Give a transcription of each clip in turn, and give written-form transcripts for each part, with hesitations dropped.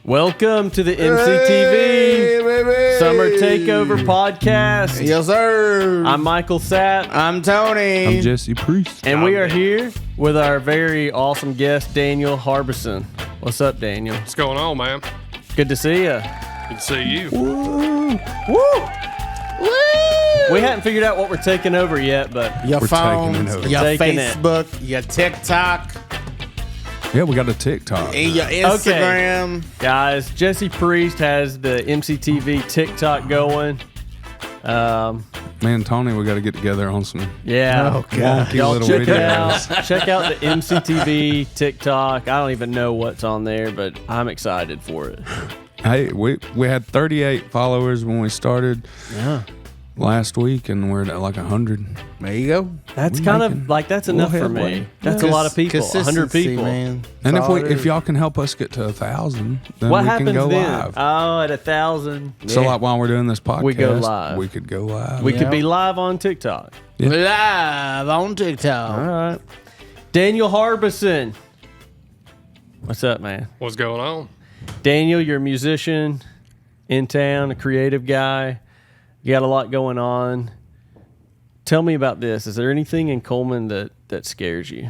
Welcome to the MCTV Summer Takeover Podcast. Yes, sir. I'm Michael Sapp. I'm Tony. I'm Jesse Priest. And we are here with our very awesome guest, Daniel Harbison. What's up, Daniel? What's going on, man? Good to see you. Good to see you. Woo! We haven't figured out what we're taking over yet, but Your We're phone, taking it over. your Taking it. Facebook, your TikTok, Yeah, we got a TikTok. and your Instagram. guys, Jesse Priest has the MCTV TikTok going. Man, Tony, we got to get together on some Yeah. Oh, God. wonky Y'all little check it videos. out. Check out the MCTV TikTok. I don't even know what's on there, but I'm excited for it. Hey, we had 38 followers when we started Yeah. last week, and we're at like 100. There you go. That's We kind making of like that's enough for headway. me. That's a lot of people. 100 Consistency, people. man. And That's all it if is. y'all can help us get to 1,000, then What we happens can go then? live. Oh, at 1,000, So like while we're doing this podcast, We go live. We could go live. we Yeah. could be live on TikTok. Live on TikTok. All right. Daniel Harbison. What's up, man? What's going on? Daniel, you're a musician in town, a creative guy. You got a lot going on. Tell me about this. Is there anything in Cullman that scares you?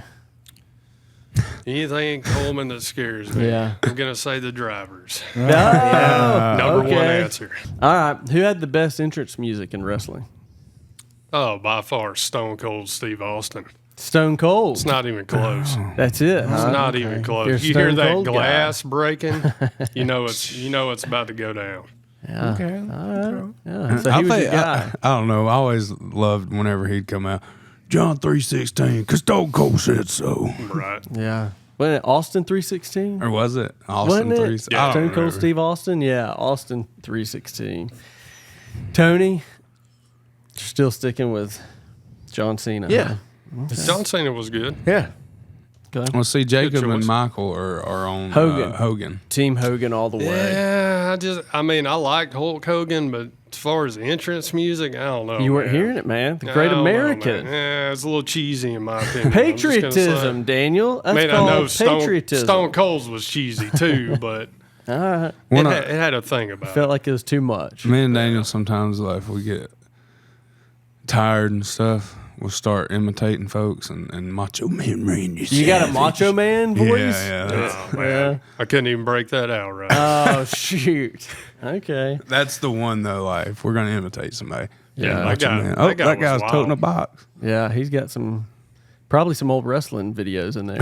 Anything in Cullman that scares me? Yeah. I'm gonna say the drivers. Number Number one answer. All right. Who had the best entrance music in wrestling? Oh, by far, Stone Cold Steve Austin. Stone Cold. It's not even close. That's it. It's Huh? not even You're a close. You hear Stone that Cold guy. glass breaking, you know it's about to go down. Yeah. Okay. Yeah. So he was your guy. I don't know. I always loved whenever he'd come out. John 3:16, because Stone Cold said so. Right. Yeah. Wasn't it Austin 316? Or was it? Austin Wasn't 3? it? Yeah. I don't Stone Cold remember. Steve Austin? Yeah, Austin 316. Tony, still sticking with John Cena. Yeah. huh? John Cena was good. Yeah. Okay. Well, see, Jacob choice. and Michael are on Hogan. Hogan. Team Hogan all the way. Yeah, I like Hulk Hogan, but as far as entrance music, I don't know. You weren't man. hearing it, man. The I Great don't know, American. man. Yeah, it's a little cheesy in my opinion. I'm just gonna say. Patriotism, Daniel. That's I called know patriotism. Stone Cold's was cheesy too, but All right. When it had a thing about Felt it. like it was too much. Me and Daniel sometimes, like, if we get tired and stuff, we'll start imitating folks and Macho Man Randy. You got a Macho Man voice? Yeah, that's, Oh, man. I couldn't even break that out right. Oh, shoot. Okay. that's the one though. Like, if we're gonna imitate somebody, Yeah, that Macho guy- Man. that Oh, guy that was guy's toting a wild. box. Yeah, he's got probably some old wrestling videos in there.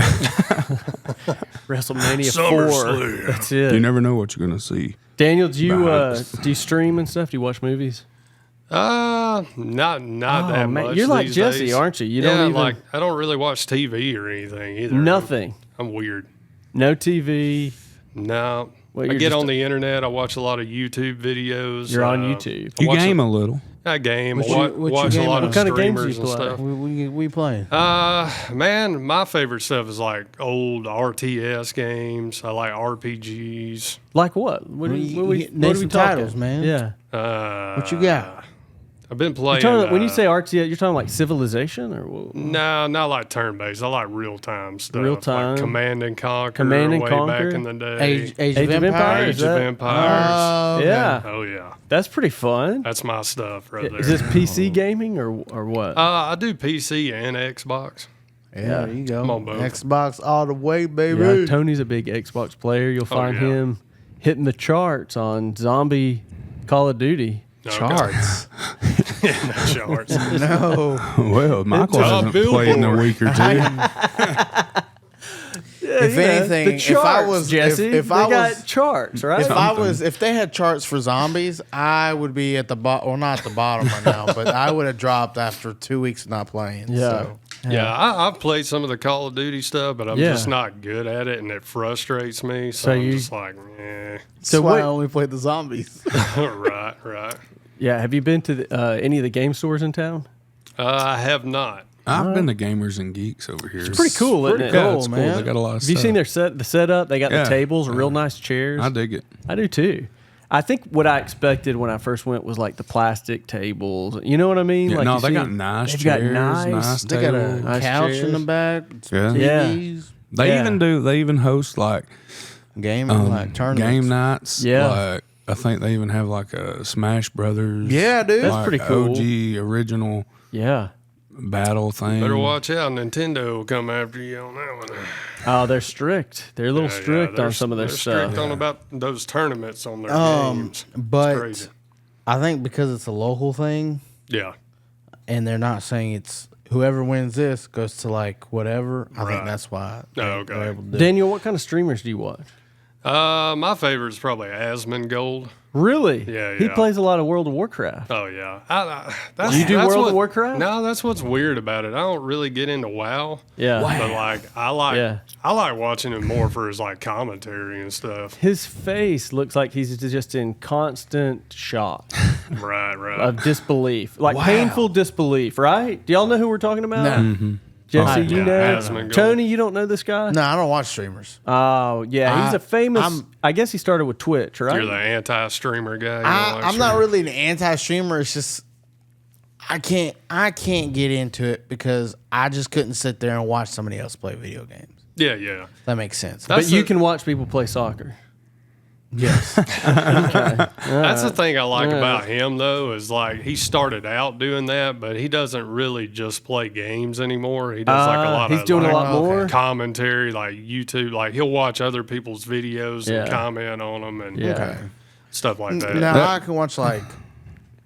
WrestleMania 4. SummerSlam. That's it. You never know what you're gonna see. Daniel, do Behind. you stream and stuff? Do you watch movies? Not that man, much. you're like these Jesse, days. aren't you? You yeah, don't even like I don't really watch TV or anything either. nothing. I'm weird. No TV. No. Well, I you're get just on the internet. I watch a lot of YouTube videos. You're on YouTube. I You watch game a little. I game. What I you- what you watch a game lot on? of What kind of games streamers do you and play? stuff. We playing. Man, my favorite stuff is like old RTS games. I like RPGs. Like what? What are Well, we, you what are we, get- what name are we some talking? titles, man. Yeah. What you got? I've been playing. When you say RTS, you're talking like Civilization or what? No, not like turn-based. I like real-time stuff. Real time? Like Command and Conquer. Command and way Conquer? back in the day. Age of Age of Empires? Empires. Is Age of that- Empires. Okay. Yeah, Oh yeah, that's pretty fun. that's my stuff right there. Is this PC gaming or what? I do PC and Xbox. Yeah, there you go. Come on, Bo. Xbox all the way, baby. Yeah, Tony's a big Xbox player. You'll find yeah. him hitting the charts on zombie Call of Duty. Okay. Charts. Not charts. No. Well, Michael hasn't played in a billboard. week or two. If anything, the if charts, I was- Jesse, if they I got was- charts, right? If they had charts for zombies, I would be at the bottom. Well, not at the bottom right now, but I would have dropped after 2 weeks of not playing. Yeah. So. Yeah, I've played some of the Call of Duty stuff, but I'm Yeah. just not good at it, and it frustrates me. So, So I'm you- just like, eh. So That's why I what- only played the zombies. right. Yeah, have you been to any of the game stores in town? I have not. I've been to Gamers and Geeks over here. It's Pretty cool, isn't pretty it? Yeah, cool, it's cool. man. They got a lot of Have you stuff. seen the setup? They got Yeah. the tables, real nice chairs. I dig it. I do too. I think what I expected when I first went was like the plastic tables. You know what I mean? Yeah, like no, you they see- got nice they've chairs, got nice They got a tables. Nice couch chairs. in the back. Yeah. Yeah. TVs. They Yeah. even host like Gaming like tournaments. game nights. Yeah. Like, I think they even have like a Smash Brothers. Yeah, dude. That's like, pretty cool. OG original Yeah. battle thing. Better watch out. Nintendo will come after you on that one. Oh, they're strict. They're a little strict on some of their they're stuff. strict on about those tournaments on their games. It's But crazy. I think because it's a local thing, Yeah. and they're not saying it's whoever wins this goes to like whatever. I think Right. that's why. Oh, okay. they're able to do it. Daniel, what kind of streamers do you watch? My favorite is probably Asmongold. Really? Yeah, He yeah. plays a lot of World of Warcraft. Oh yeah, that's, You do that's World of what- Warcraft? No, that's what's weird about it. I don't really get into WoW. Yeah. But like Yeah. I like watching him more for his like commentary and stuff. His face looks like he's just in constant shock Right. of disbelief, like painful disbelief, right? Do y'all know who we're talking about? No. Jesse, Oh, you yeah, know? Asmongold. Tony, you don't know this guy? No, I don't watch streamers. Oh, yeah. He's a famous, I'm- I guess he started with Twitch, right? You're the anti-streamer guy. You don't like I'm not streamers. really an anti-streamer. It's just I can't get into it because I just couldn't sit there and watch somebody else play video games. Yeah. That makes sense. but That's you the- can watch people play soccer. Yes. That's the thing I like about him, though, is like he started out doing that, but he doesn't really just play games anymore. He does like a lot he's of doing like, a lot more. commentary, like YouTube. Like he'll watch other people's videos Yeah. and comment on them and Yeah. Okay. stuff like that. Now I can watch like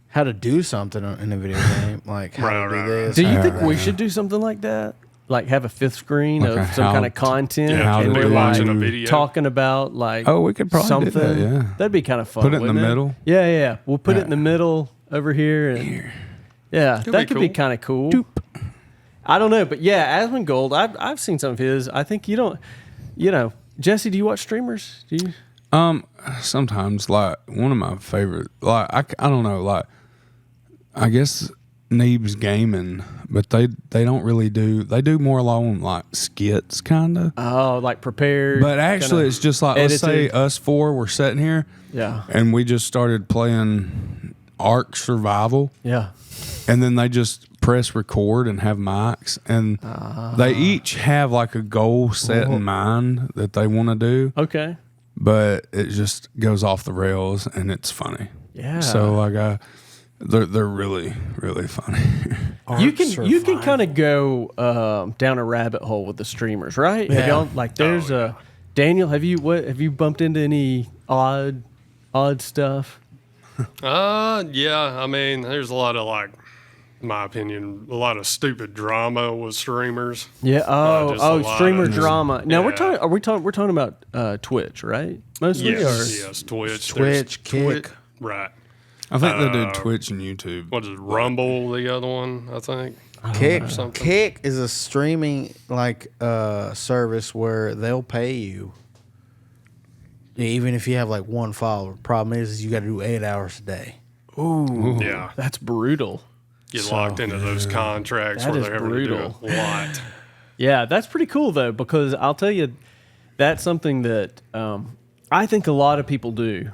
how to do something in a video game, like how to do Right. this. Do you how think to- we should do something like that? Like have a fifth screen Like of some how kind of to- content, Yeah, how and to we're do like watching a video. talking about like Oh, we could probably do something. that, yeah. That'd be kind of fun. Put it in the wouldn't middle? Yeah. We'll put it in the middle over here. And, yeah, Could that be could be cool. kind of cool. I don't know, but yeah, Asmongold, I've seen some of his. I think you don't. Jesse, do you watch streamers? Do you? Sometimes, like, one of my favorite, like, I don't know, like, I guess Neeb's Gaming, but they don't really do, they do more along, like, skits, kind of. Oh, like prepared. But actually, kinda it's just like, let's say edited. us four were sitting here, Yeah. and we just started playing Ark Survival, Yeah. and then they just press record and have mics, and they each have, like, a goal set in mind that they want to do. Okay. But it just goes off the rails and it's funny. Yeah. So like they're really really funny. You can kind of go down a rabbit hole with the streamers, right? Have y'all- like there's a Daniel. Have you bumped into any odd stuff? Yeah. I mean, there's a lot of like, in my opinion, a lot of stupid drama with streamers. Yeah. just a lot Streamer of- drama. Now we're Yeah. talking. We're talking about Twitch, right? Mostly. Yes, Twitch. Twitch, There's Kick. Right. I think they do Twitch and YouTube. What is it, Rumble, the other one, I think? Kick? something. Kick is a streaming like service where they'll pay you. Even if you have like one follower. Problem is you got to do 8 hours a day. Yeah. That's brutal. Get locked into those contracts That where is they're able brutal. to do a lot. Yeah, that's pretty cool though, because I'll tell you, that's something that I think a lot of people do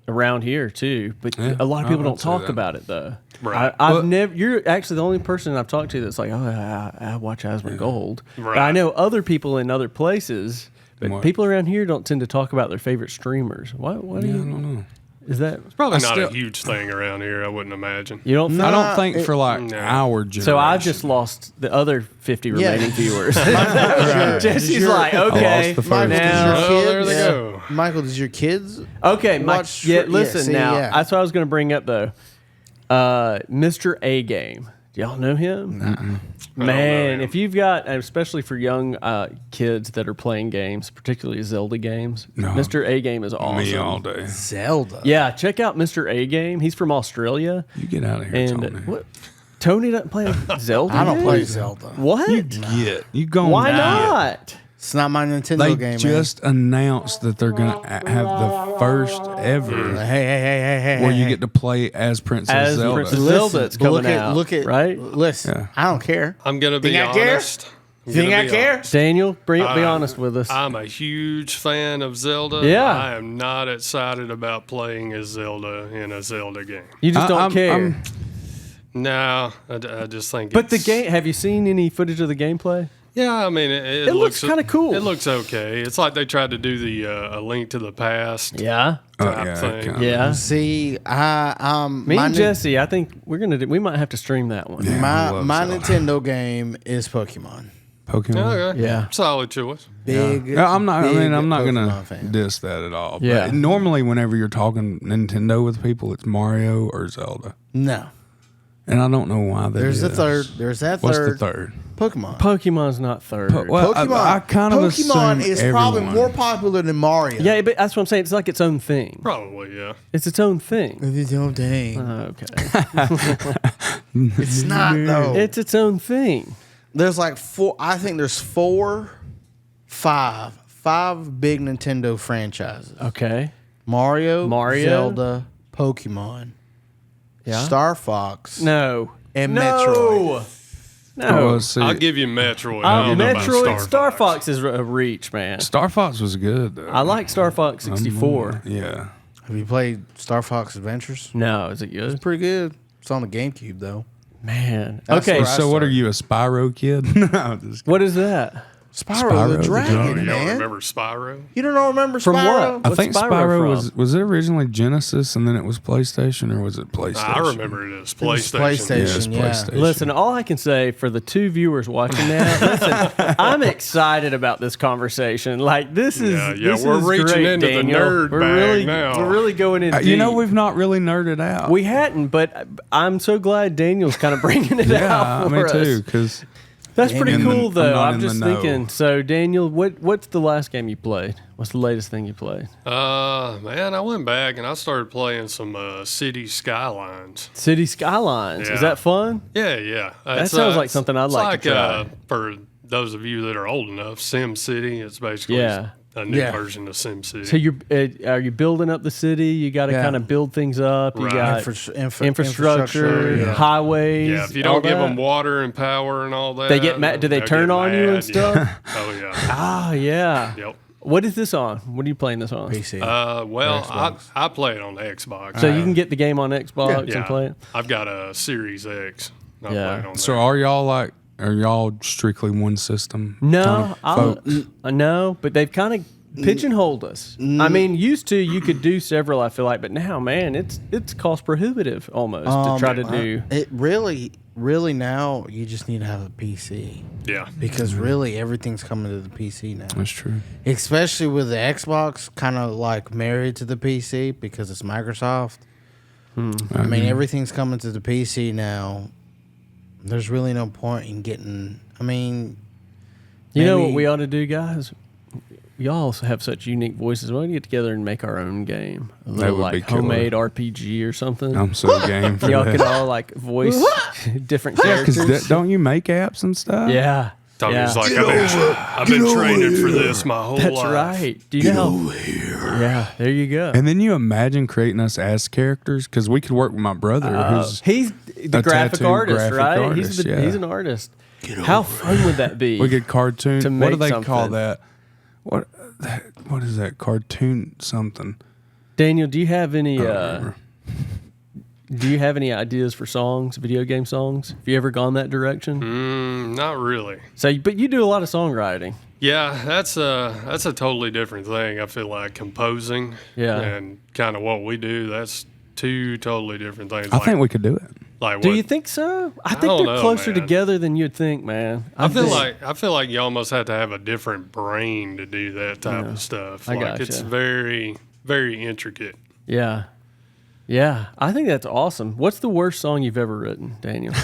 around here too. But Yeah, a lot of I people would don't say talk that. about it though. Right. I've never. You're actually the only person I've talked to that's like, oh, I watch Asmongold. But I Right. know other people in other places. But What? people around here don't tend to talk about their favorite streamers. What do I you? don't know. Is that Probably I not still- a huge thing around here, I wouldn't imagine. you don't? Think? I don't think for like no. our generation. So I've just lost the other 50 remaining viewers. Right. Jesse's like, okay, lost the first Michael, one. does your now, kids, there they go. Michael, does your kids? okay, Watch yeah. for- Listen yeah, see, now, yeah. that's what I was going to bring up though. Mr. A Game. Do y'all know him? Man, him. if you've got, and especially for young kids that are playing games, particularly Zelda games, No. Mr. A Game is awesome. me all day. Zelda. Yeah, check out Mr. A Game. He's from Australia, You get out of here, and Tony. what? Tony doesn't play Zelda. I don't game? play Zelda. What? You go. Why not? It's not my Nintendo They game, just announced that they're gonna have the first ever man. Hey. where you get to play as Princess As Zelda. Princess Listen, Zelda, it's but coming look at, out, Look at right? Listen, Yeah. I don't care. I'm going to be Think I care? honest. I'm Think gonna I be care? honest. Daniel, be honest with us. I'm a huge fan of Zelda. Yeah. I am not excited about playing as Zelda in a Zelda game. You just don't I'm- care. I'm- No, I just think But the it's- game, have you seen any footage of the gameplay? Yeah, I mean, It looks kinda cool. It looks okay. It's like they tried to do the A Link to the Past Yeah. type thing. kinda. Yeah. See, Me and Jesse, I think we might have to stream that one. Yeah. I love my Zelda. Nintendo game is Pokemon. Pokemon. Okay. Yeah. Solid choice. Big. Yeah, I'm not. I big mean, I'm not Pokemon gonna fan. diss that at all. Yeah. But normally, whenever you're talking Nintendo with people, it's Mario or Zelda, No, and I don't know why they there's do a that. third. There's that What's third. the third? Pokemon. Pokemon's not third. Well, Pokemon. I kind of Pokemon assume is probably everyone- more popular than Mario. Yeah, but that's what I'm saying. It's like its own thing. Probably, yeah. It's its own thing. It's its own thing. Okay. It's not though. It's its own thing. There's like four. I think there's five big Nintendo franchises: Okay. Mario, Mario? Zelda, Pokemon, Yeah. Star Fox, No. and no. Metroid. No. Well, see, I'll give you Metroid. I don't know about Metroid, Star Fox. Fox is a reach, man. Star Fox was good. Though. I like Star Fox 64. Yeah. Have you played Star Fox Adventures? No, is it good? It's pretty good. It's on the GameCube though. Man. That's Okay. where I So what are started. you, a Spyro kid? No, I'm just What is that? Spyro, Spyro the the Dragon, Oh, y'all man. remember Spyro? You don't remember From Spyro? what? I What's think Spyro Spyro from? was it originally Genesis and then it was PlayStation, or was it PlayStation? I remember it as It was PlayStation. PlayStation. Yeah, it's Yeah. PlayStation. Listen, all I can say for the two viewers watching now, listen, I'm excited about this conversation. Like this is Yeah, this we're is reaching great, into the Daniel. nerd we're bag really now. we're really going in. You know, deep. we've not really nerded out. We hadn't, but I'm so glad Daniel's kind of bringing it yeah, out for me us. too. Because That's pretty In the- cool, I'm though. not I'm in just the know. thinking. So, Daniel, what's the last game you played? What's the latest thing you played? Man, I went back and I started playing some City Skylines. City Skylines. Yeah. Is that fun? Yeah, yeah. That sounds like something I'd it's like to try. For those of you that are old enough, Sim City. It's basically Yeah. a new Yeah. version of Sim City. So are you building up the city? You got to Yeah. kind of build things up. You Right. got infrastructure, yeah. highways. yeah, if you all don't give that. them water and power and all that, They get mad. Do they they'll turn get on you mad, and stuff? Yeah. Oh yeah. Ah, yeah. Yep. What is this on? What are you playing this on? PC. Well, Xbox. I play it on the Xbox. So you can get the game on Xbox yeah, and play it. I've got a Series X. I Yeah. play it on so there. are y'all strictly one system? No, kind of folks? no, but they've kind of pigeonholed us. I mean, used to you could do several. I feel like, but now, man, it's cost prohibitive almost to try to do. It really now you just need to have a PC Yeah. because really everything's coming to the PC now. That's true. Especially with the Xbox kind of like married to the PC because it's Microsoft. I mean, everything's coming to the PC now. There's really no point in getting. I mean, You know what maybe- we ought to do, guys? Y'all have such unique voices. Why don't you get together and make our own game? A little would be like killer. homemade RPG or something. I'm so game for Y'all that. can all like voice different Yeah, because characters. don't you make apps and stuff? Yeah. Tommy's yeah. like, I've been training for this my whole That's life. right. Do you know? Yeah, there you go. And then you imagine creating us as characters, because we could work with my brother, who's He's the a graphic tattooed artist, graphic right? artist, he's yeah. he's an artist. How fun would that be? we could cartoon. To What do make they call something. that? What is that? Cartoon something. Daniel, do you have any? I don't remember. Do you have any ideas for songs, video game songs? Have you ever gone that direction? Not really. So, but you do a lot of songwriting. Yeah, that's a totally different thing. I feel like composing, Yeah. and kind of what we do. That's two totally different things. I think we could do it. like Do what, you think so? I think don't they're know, closer man. together than you'd think, man. I feel like you almost have to have a different brain to do that type of stuff. I Like it's gotcha. very, very intricate. Yeah. Yeah. I think that's awesome. What's the worst song you've ever written, Daniel?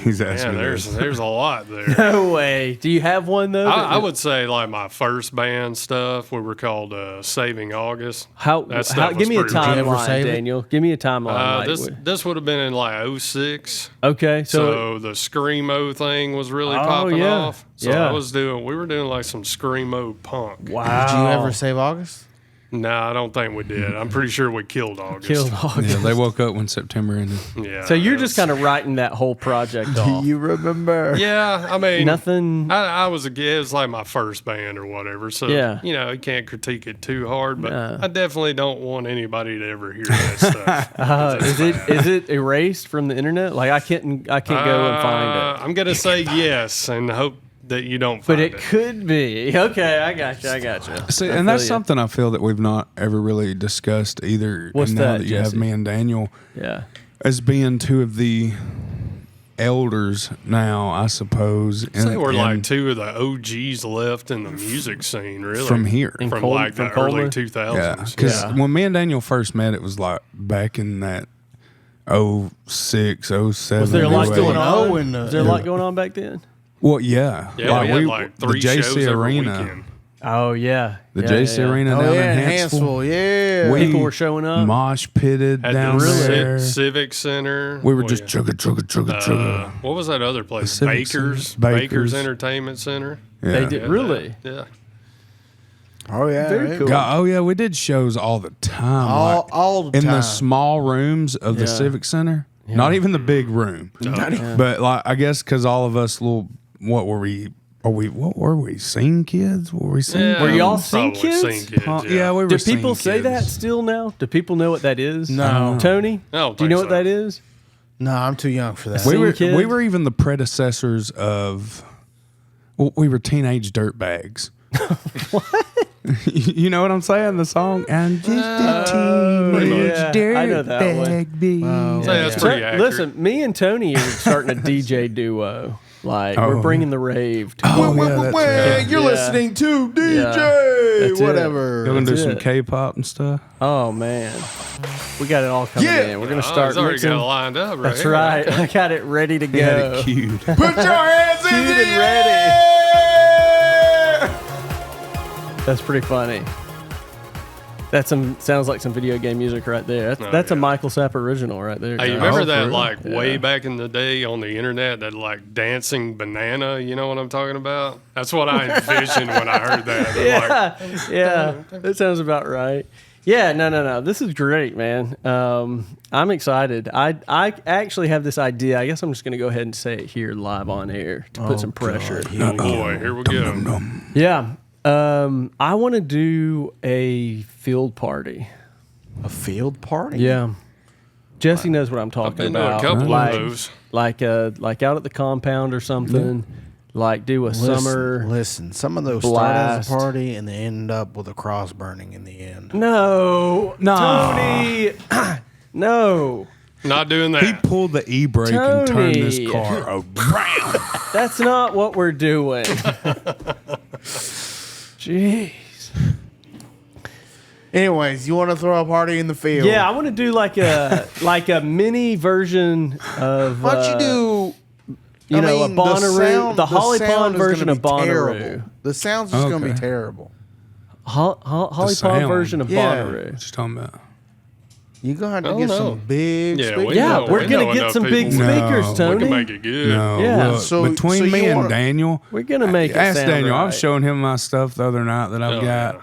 He's Man, asking me there's this. there's a lot there. No way. Do you have one though? I would say like my first band stuff. We were called Saving August. That stuff give was me a pretty Did you ever timeline, save it? Daniel. Give me a timeline. This would have been in like 06. Okay, So the screamo thing was really Oh, popping yeah. off. So Yeah. we were doing like some screamo punk. wow. Did you ever save August? No, I don't think we did. I'm pretty sure we killed August. killed August? Yeah, they woke up when September ended. Yeah. So you're just kind of writing that whole project off. you remember? Yeah, I mean, Nothing. I was it was like my first band or whatever. So Yeah. you know, you can't critique it too hard. But No. I definitely don't want anybody to ever hear that stuff. Is it erased from the internet? Like I can't go and find it. I'm gonna say yes and hope that you don't But find it could be. Okay, I got you. See, I and that's feel ya. something I feel that we've not ever really discussed either. What's and now that, that you have Jesse? me and Daniel Yeah. as being two of the elders now, I suppose. Say we're like and two of the OGs left in the music scene, really. from here. In From Col- like from the early Cullman? 2000s. Yeah, because Yeah. when me and Daniel first met, it was like back in that 06, 07. Was there a lot 08. going on? Oh, and, Was there a lot going on back then? Well, yeah. Yeah, we had like the 3 shows JC every Arena. weekend. Oh yeah. The Yeah, JC yeah. Arena Oh down yeah, in in Hansville. Hansville, yeah. We People were showing up. Mosh pitted Had down the there. Civic Center. We were Oh, just yeah. chugga. What was that other place? Civic Bakers. Center. Bakers. Entertainment Center. Yeah. They did Had really. that. Yeah. Oh yeah, Very right. cool. God, oh yeah, we did shows all the time. All the in time. the small rooms of the Yeah. Civic Center. Not even the big room. But like I guess because all of us little, what were we? What were we? Scene kids? What were we scene? Yeah, Were y'all probably scene kids? Scene kids, Yeah, we were. Do people scene say that kids. still now? Do people know what that is? No. Tony? I don't Do you think know what so. that is? No, I'm too young for that. We Scene were. kids? We were even the predecessors of. Well, we were teenage dirtbags. What? You know what I'm saying? The song. I'm just a pretty teenage much. Yeah, I know that one. dirtbag. bee." Wow. Say that's pretty accurate. Listen, me and Tony are starting a DJ duo. Like we're Oh. bringing the rave to Oh, yeah, that's right. You're Yeah. listening to DJ, That's it. whatever. We're gonna do That's some it. K-pop and stuff. Oh man, we got it all coming Yeah. in. We're gonna Oh, start it's already mixing. got it lined up, right? That's here. right. I got it ready to He had go. it cued. Put your hands in Cute the and ready. air. That's pretty funny. That's sounds like some video game music right there. That's a yeah. Michael Sapp original right there. Hey, you guys. remember Oh, that for real? like way Yeah. back in the day on the internet, that like dancing banana? You know what I'm talking about? That's what I envisioned when I heard that. Like, Yeah, that sounds about right. Yeah, no. This is great, man. I'm excited. I actually have this idea. I guess I'm just going to go ahead and say it here live on air to put some pressure. oh boy, here we go. Yeah. I want to do a field party. A field party? Yeah. Jesse knows what I'm talking been to a about. couple of like, those. Like out at the compound or something. Like do a summer. Listen, some of those blast. start as a party and they end up with a cross burning in the end. No, Tony. No, Not doing He that. pulled the e-brake and turned this Tony. car around. that's not what we're doing. Jeez. Anyways, you want to throw a party in the field? Yeah, I want to do like a mini version of. Why don't you do? You know, a Bonnaroo, the Holly sound Pond is gonna version of be Bonnaroo. terrible. The sound's just going to be Okay. terrible. Holly Pond sound. version of Yeah. Bonnaroo. What you talking about? You're going to have to Oh, get no. some big Yeah, speakers. Yeah, know- we're we gonna know get enough some big people. speakers, No. Tony. We can make it good. No, Yeah. look, So- between so me you and wanna- Daniel, We're gonna make it ask sound Daniel. right. I've shown him my stuff the other night that I've Oh, got.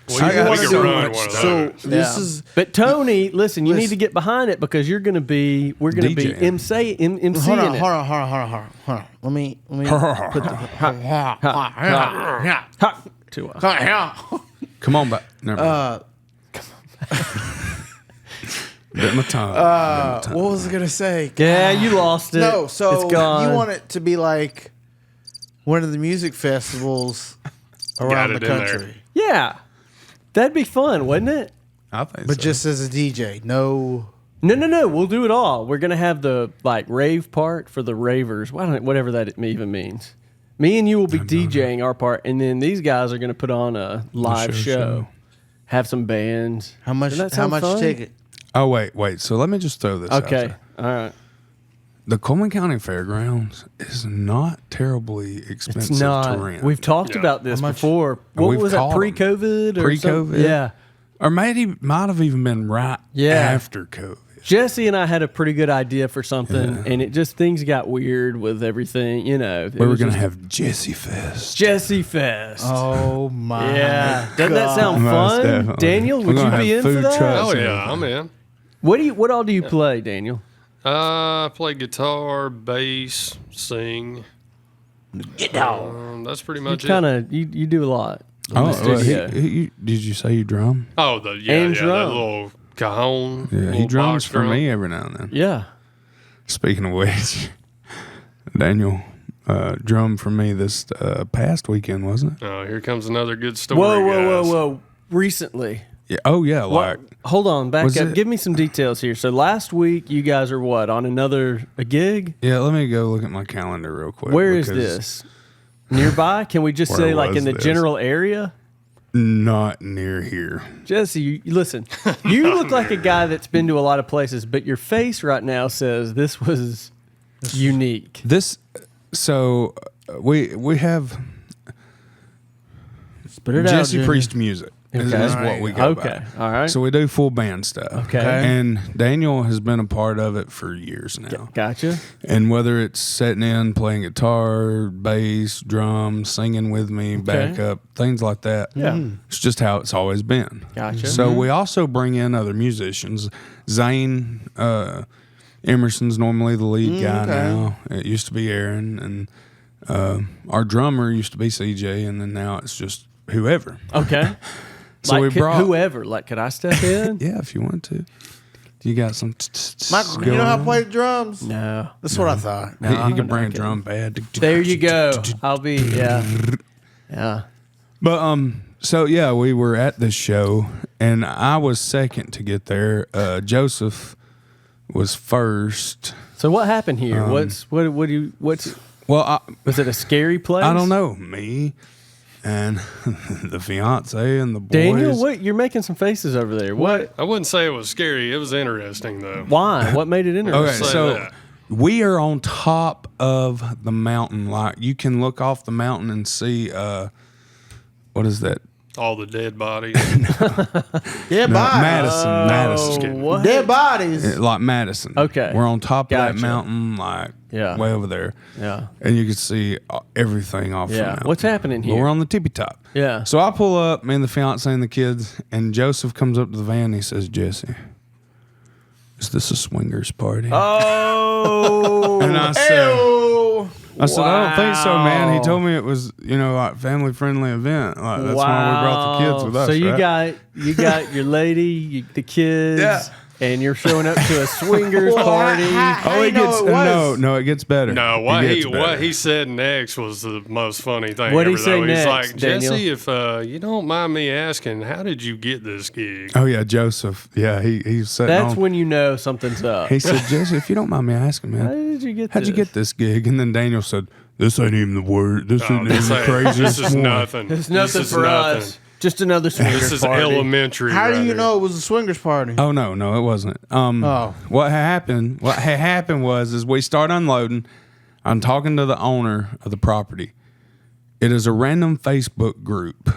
We, I gotta we do can run much one of stuff. So those. this Yeah. is. But Tony, listen, you need Listen. to get behind it because we're gonna be DJing. MCing Hold on, it. hold on. Let me put the. Ha, to us. Come on back. Never mind. Bit my tongue. Bit my tongue. What was I gonna say? Yeah, you lost it. No, so it's gone. you want it to be like one of the music festivals around it the in there. country, Yeah, that'd be fun, wouldn't it? I think but so. just as a DJ. No, No. We'll do it all. We're gonna have the like rave part for the ravers. Whatever that even means. Me and you will be DJing our part, and then these guys are gonna put on a live show. Have some bands. how much? Doesn't that How sound much fun? ticket? Oh wait. So let me just throw this. out Okay. there. All right. The Cullman County Fairgrounds is not terribly expensive It's to not. rent. We've talked Yeah. about this How much? before. What We've was that? called 'em. Pre-COVID? Or Pre-COVID? something? Yeah. Or maybe might have even been right Yeah. after COVID. Jesse and I had a pretty good idea for something, Yeah. and it just things got weird with everything. You know, We were going to have Jesse Fest. Jesse Fest. Oh my! Yeah, doesn't that sound Most fun? definitely. Daniel, We're would you gonna be have in for food that? trucks. Oh yeah, I'm in. What all do you play, Daniel? I play guitar, bass, sing. That's pretty You much kind it. of you do a lot. in Oh, the studio. did you say you drum? Oh, And that drum. little cajon. Yeah, he little drums box for drum. me every now and then. Yeah. Speaking of which, Daniel, drum for me this past weekend, wasn't it? Oh, here comes another good story. Whoa. Recently. Yeah. Oh yeah. Like Hold on, back Was up. it- Give me some details here. So last week you guys are what, on a gig? yeah. Let me go look at my calendar real quick. Where is because this? Nearby? Can we just Where say like was in the this? general area? Not near here. Jesse, listen. You look like a guy that's been to a lot of places, but your face right now says this was unique. This. So we have Spit it out, Jesse Junior. Priest music. Is Okay. what we go Okay. by. All right. So we do full band stuff. Okay. And Daniel has been a part of it for years now. Gotcha. And whether it's sitting in, playing guitar, bass, drums, singing with me, backup, things like that. Yeah. It's just how it's always been. Gotcha. So we also bring in other musicians. Zane Emerson's normally the lead guy now. It used to be Aaron. And our drummer used to be CJ. And then now it's just whoever. Okay. So like, we brought whoever. Like, could I step in? Yeah, if you want to. You got some. Michael, you know how to play drums? No. That's what I thought. He I'm can bring a not drum pad. There you go. I'll be, yeah. But so yeah, we were at this show, and I was second to get there. Joseph was first. So what happened here? What's Well, was it a scary place? I don't know. Me and the fiance and the boys. Daniel, what you're making some faces over there. What? I wouldn't say it was scary. It was interesting, though. Why? What made it interesting? Okay, Say so that. we are on top of the mountain. Like you can look off the mountain and see. What is that? All the dead bodies. Dead No, bodies. Madison. What? Dead bodies. Like Madison. Okay. We're on top of Gotcha. that mountain, like Yeah. way over there. Yeah. And you can see everything off the Yeah. mountain. What's happening But here? we're on the tippy top. Yeah. So I pull up, me and the fiance and the kids, and Joseph comes up to the van and he says, Jesse, is this a swingers party? Oh. and I said, I don't think so, man. He Wow. told me it was, like family friendly event. Like that's why we brought the kids with us. So you right? got your lady, the kids, Yeah. and you're showing up to a swingers party. Oh, it gets no, it gets better. No, It what gets better. he said next was the most funny thing. What'd he ever, say though. He's next, like, Daniel? Jesse, if you don't mind me asking, how did you get this gig? Oh yeah, Joseph. Yeah, he's sitting That's on. when you know something's up. He said, Jesse, if you don't mind me asking, How man, did you get how'd you get this gig? And then Daniel said, this ain't even the word. This Oh, ain't this even the ain't- craziest This is one. nothing. It's nothing This is for nothing. us. Just another swingers This is party. elementary. How do right you here. know it was a swingers party? Oh no, it wasn't. Oh. What had happened was we start unloading. I'm talking to the owner of the property. It is a random Facebook group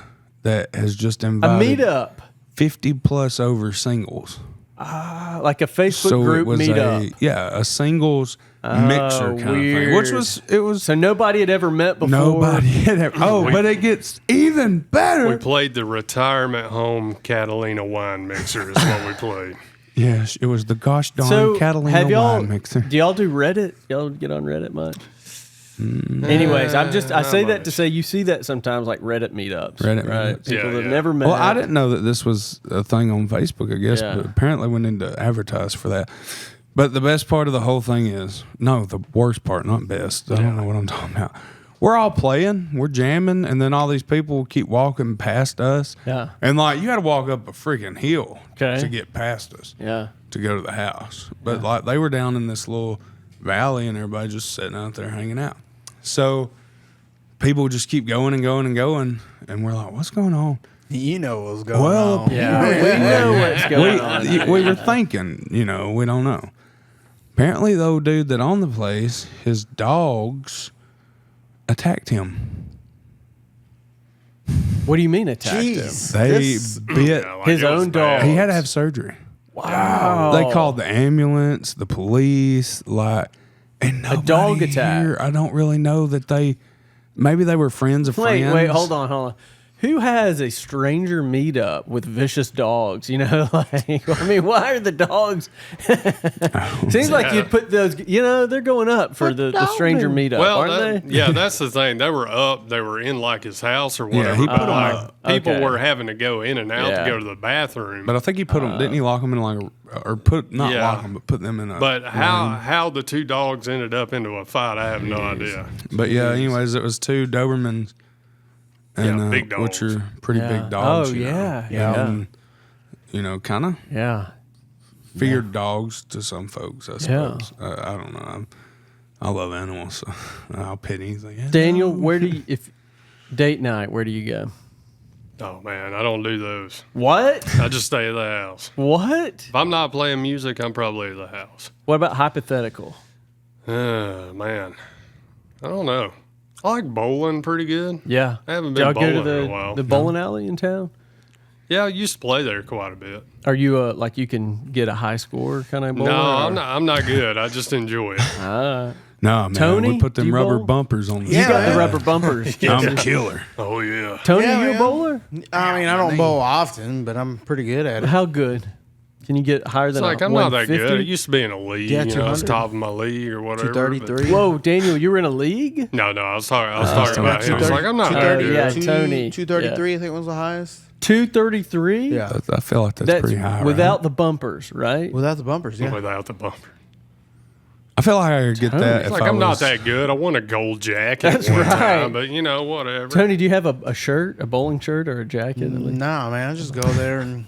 that has just A invited meetup. 50 plus over singles. Like a Facebook So group it was meetup. a singles mixer kind of thing. Which weird. So nobody had ever met before. nobody had ever. Oh, but it gets even better. We played the retirement home Catalina wine mixer is what we played. Yes, it was the gosh darn So Catalina have y'all? wine mixer. Do y'all do Reddit? Y'all get on Reddit much? Anyways, I say not that to much. say you see that sometimes like Reddit meetups. Reddit right? meetups. People Yeah, that yeah. never met. Well, I didn't know that this was a thing on Facebook, I guess, Yeah. but apparently we need to advertise for that. But the best part of the whole thing is, the worst part, not best. I don't know what I'm talking about. We're all playing, we're jamming, and then all these people keep walking past us. Yeah. And you got to walk up a freaking hill Okay. to get past us Yeah. to go to the house. But they were down in this little valley and everybody just sitting out there hanging out. So people just keep going and going and going. And we're like, what's going on? You know what was going Well, on. Yeah. We know what's going on. we were thinking, we don't know. Apparently, though, dude that owned the place, his dogs attacked him. What do you mean attacked him? Jeez. They This- bit. Yeah, like His it was own dog. bad. He had to have surgery. Wow. They called the ambulance, the police, and nobody dog attack. here- I don't really know that maybe they were friends of friends. Wait, hold on. who has a stranger meetup with vicious dogs? You know, like, I mean, why are the dogs? Seems like you'd put those, you know, they're going up for the stranger meetup, aren't they? Yeah, that's the thing. They were up. They were in like his house or whatever. he put 'em like, up. people were having to go in and out Yeah. to go to the bathroom. But I think he put them. Didn't he lock them in like lock them, but put them in a. But how the two dogs ended up into a fight, I have no idea. But yeah, anyways, it was two Dobermans, and big dogs. which are pretty Yeah. big dogs. Oh, you know. yeah, yeah. And, you know, kind of Yeah. feared dogs to some folks, I suppose. I don't know. I love animals, so I'll pet anything. Yeah. Daniel, where do you, if date night, where do you go? Oh man, I don't do those. What? I just stay at the house. What? If I'm not playing music, I'm probably at the house. What about hypothetical? Man, I don't know. I like bowling pretty good. Yeah. I haven't Did y'all been go to bowling in a while. the bowling alley in town? Yeah, I used to play there quite a bit. Are you like you can get a high score kind of bowler? No, or- I'm not good. I just enjoy it. No, man. Tony, we put do them you rubber bowl? bumpers on the You got the Yeah. rubber bumpers. I'm a killer. Oh yeah. Tony, Yeah, you a man. bowler? I mean, I don't bowl often, but I'm pretty good at it. How good? Can you get higher It's than like a I'm not that 150? good. I used to be in a league. Yeah, you know, I was 200. top of my league or whatever. but- 233. Whoa, Daniel, you were in a league? No, I was talking about him. It's like I'm not that 230, good. yeah. 230, Tony, 233, I think was the highest. 233? Yeah. I feel like that's pretty high. without right? the bumpers, right? Without the bumpers, yeah. Without the bumper. I feel like I could get that. It's If like I I'm not was- that good. I won a gold jacket That's one right. time, but you know, whatever. Tony, do you have a shirt, a bowling shirt, or a jacket? at least? Nah, man, I just go there and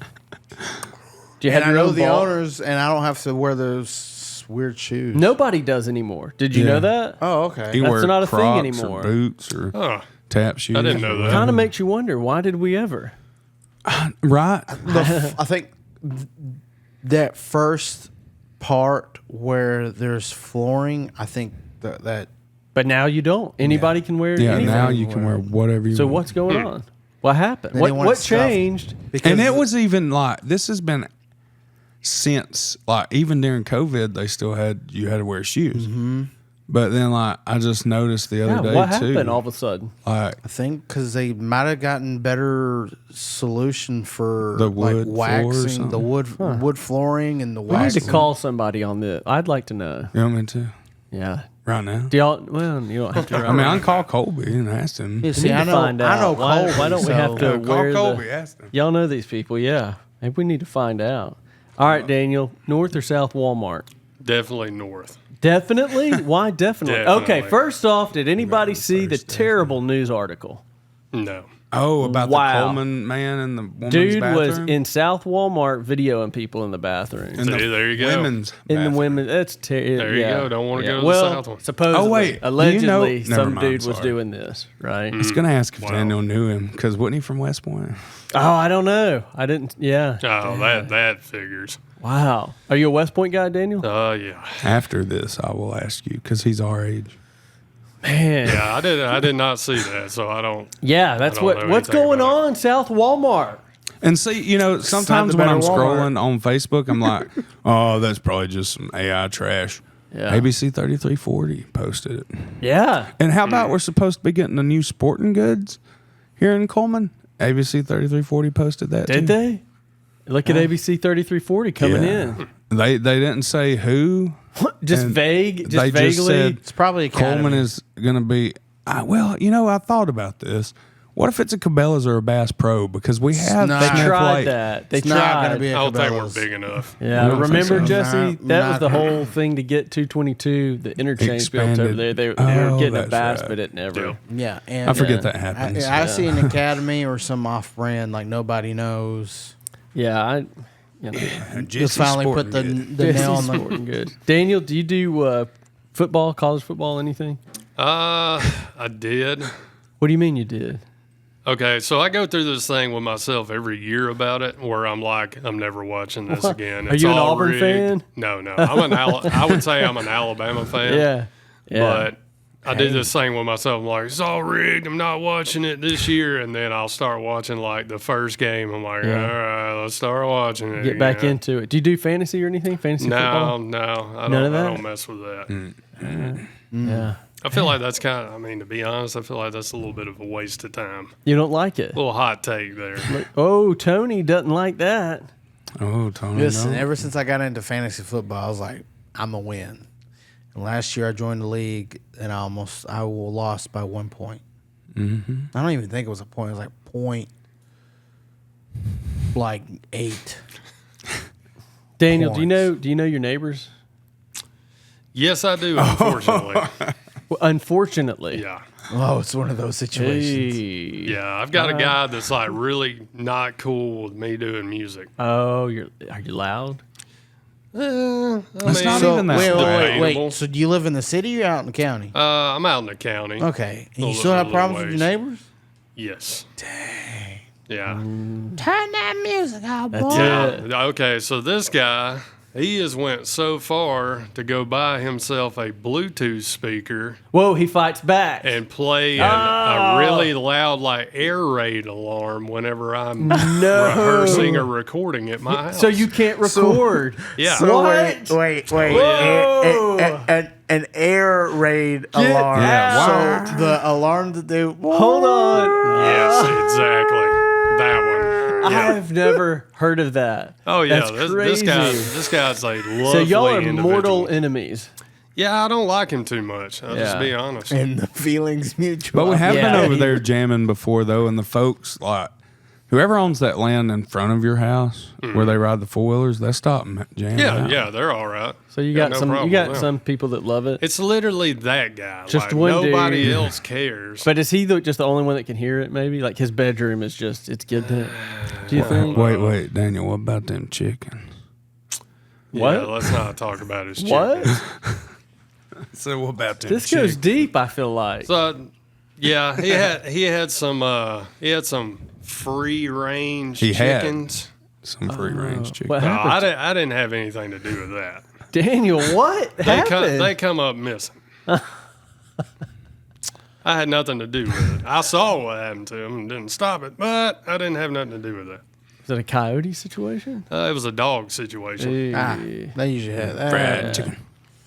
Do you and have I your know own the ball? owners, and I don't have to wear those weird shoes. Nobody does anymore. Did you Yeah. know that? Oh, You okay. can That's wear not a thing Crocs anymore. Or boots or Huh. tap shoes. I didn't know that. Kind of makes you wonder, why did we ever? Right. I think that first part where there's flooring, I think that But now you don't. Anybody can wear Yeah. anything. Now you can wear whatever you So want. what's going on? What happened? They didn't want What it stuffed. changed? because And it was even like this has been since like even during COVID they still had you had to wear shoes. Mm-hmm. But then like I just noticed the other Yeah, day what too. happened all of a sudden? Like I think because they might have gotten better solution for The wood like floor or waxing the wood flooring and the We need waxing. to call somebody on this. I'd like to know. you know what I mean too? Yeah. Right now. Do y'all? Well, you don't have to. I mean I can call Colby and ask him. Yeah, We see, need I to know, find out. I know why, Colby, why don't we so- have to wear the? ask him. Y'all know these people, yeah. Maybe we need to find out. All right, Daniel, North or South Walmart? Definitely north. Definitely. Why definitely? Okay, Definitely. first off, did anybody Right, see the first, terrible news article? No. Oh, about Wow. the Coleman man in the woman's Dude bathroom? was in South Walmart videoing people in the bathroom. in See, there you go. women's In the bathroom. women, that's terrible. There you go. Don't wanna go to the well, South one. Supposedly, Oh, wait. allegedly, Do you know- some Never mind, dude was sorry. doing this, right? I was gonna ask if Wow. Daniel knew him because wasn't he from West Point? Oh, I don't know. I didn't. Yeah. Oh, that figures. Wow. Are you a West Point guy, Daniel? Yeah. After this, I will ask you because he's our age. Man. Yeah, I did not see that, so I don't. Yeah, that's I don't what. know What's anything going about on, South Walmart? And see, you know, sometimes the when better I'm Walmart. scrolling on Facebook, I'm like, oh, that's probably just some AI trash. Yeah. ABC 3340 posted it. Yeah. And how about we're supposed to be getting the new sporting goods here in Cullman? ABC 3340 posted that Did too. they? Look at ABC 3340 coming Yeah. They didn't say who. in. Just And vague. Just they vaguely. just said It's probably Coleman Academy. is going to be. Well, you know, I thought about this. What if it's a Cabela's or a Bass Pro? Because we have not. they Smith tried Lake. that. They It's tried. not going to be I a don't think we're Cabela's. big enough. Yeah, I don't think remember so. Jesse? Not- That was the not- whole thing to get 222, the interchange built over Expanded. there. They were Oh, getting a that's Bass, right. but it never. Yeah. Yeah, and I forget Yeah. that happens. I see an Academy or some off-brand like nobody knows. Yeah, you know, Just finally put the nail on the. sporting goods. Daniel, do you do football, college football, anything? I did. What do you mean you did? Okay, so I go through this thing with myself every year about it, where I'm like, I'm never watching this again. Are It's you an all Auburn rigged. fan? No. I would say I'm an Alabama fan. Yeah, But I do this thing with myself. I'm like, it's all rigged. I'm not watching it this year. And then I'll start watching like the first game. I'm like, Yeah. all right, let's start watching it. get back again. into it. Do you do fantasy or anything? Fantasy No, football? no, I None of don't. I that? don't mess with that. Yeah. I feel like that's kind of, I mean, to be honest, I feel like that's a little bit of a waste of time. You don't like it? A little hot take there. Oh, Tony doesn't like that. Oh, Tony. Listen, no. ever since I got into fantasy football, I was like, I'm going to win. And last year I joined the league, and I lost by 1 point. Mm-hmm. I don't even think it was a point. It was like point, like 8. Daniel, Points. do you know your neighbors? Yes, I do, unfortunately. Well, unfortunately. Yeah. Oh, it's one of those situations. Hey. Yeah, I've got a guy that's like really not cool with me doing music. Oh, are you loud? It's not So, even that wait, bad. debatable. So do you live in the city or out in the county? I'm out in the county. Okay. And you Little- still have little problems with your ways. neighbors? Yes. Dang. Yeah. Turn that music out, boy. Yeah. Okay, so this guy, he has went so far to go buy himself a Bluetooth speaker Whoa, he fights back. and play a really loud, like, air raid alarm whenever I'm No. rehearsing or recording at my house. So you can't record. Yeah. So What? wait. Whoa. An air raid alarm. Yeah, So the alarm that they Hold on. Yes, exactly. That one. Yeah. I've never heard of that. Oh yeah, That's this crazy. guy's a lovely So y'all are individual. mortal enemies. Yeah, I don't like him too much. I'll just Yeah. be honest. and the feelings mutual. But we have Yeah. been over there jamming before, though, and the folks, like, whoever owns that land in front of your house where they ride the four-wheelers, they stop and jam Yeah, out. yeah, they're all right. So you Yeah, got no some problem you got with them. some people that love it. It's literally that guy. Just like, one nobody dude. else cares. But is he just the only one that can hear it? Maybe like his bedroom is just it's good. To, do you think? Wait, Daniel, what about them chickens? What? Yeah, let's not talk about his What? chickens. So what about them This goes deep. I feel like. So, yeah, he had some free range He had. chickens. Some free-range chickens. What No, happened? I didn't have anything to do with that. Daniel, what happened? They come up missing. I had nothing to do with it. I saw what happened to them and didn't stop it, but I didn't have nothing to do with it. Is it a coyote situation? It was a dog situation. Hey. They usually have that. Fried chicken.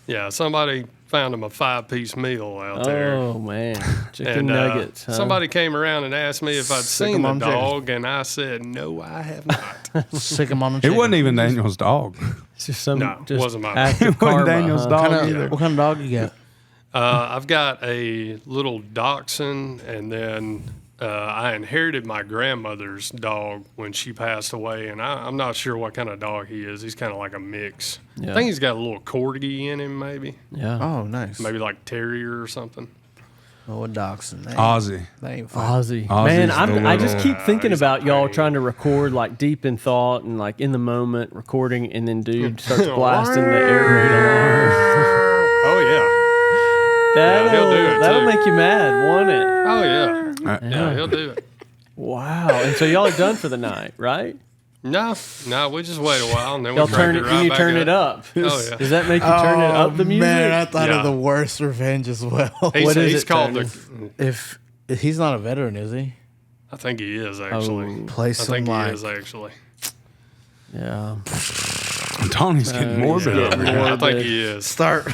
Yeah, somebody found him a 5-piece meal out there. Oh man, chicken And nuggets. Huh? somebody came around and asked me if I'd Sick seen 'em the on chicken. dog, and I said, no, I have not. Sick 'em on the It chicken. wasn't even Daniel's dog. It's just some. No, just wasn't mine. act of It wasn't karma, Daniel's huh? dog What either. kind of dog you got? I've got a little dachshund, and then I inherited my grandmother's dog when she passed away, and I'm not sure what kind of dog he is. He's kind of like a mix. Yeah. I think he's got a little corgi in him, maybe Yeah. Oh, nice. maybe like terrier or something. Oh, a dachshund. Ozzy. They ain't fun. Ozzy. Ozzy's Man, the I just little- keep thinking he's a about y'all pain. trying to record like deep in thought and like in the moment recording, and then dude starts blasting the air raid alarm. Oh yeah, he'll do it, That'll too. make you mad, won't it? oh yeah, Uh, yeah. He'll do it. Wow. And so y'all are done for the night, right? No, we just wait a while and then Y'all we crank turn it. right You back turn it up. Oh, yeah. Does that make you turn it up the music? Man, I thought Yeah. of the worst revenge as well. What is He's it, called Tony? If he's not a veteran, is he? I think he is actually. Play I some think he like is actually. Yeah. Tony's getting morbid yeah. over here. I think he is. start.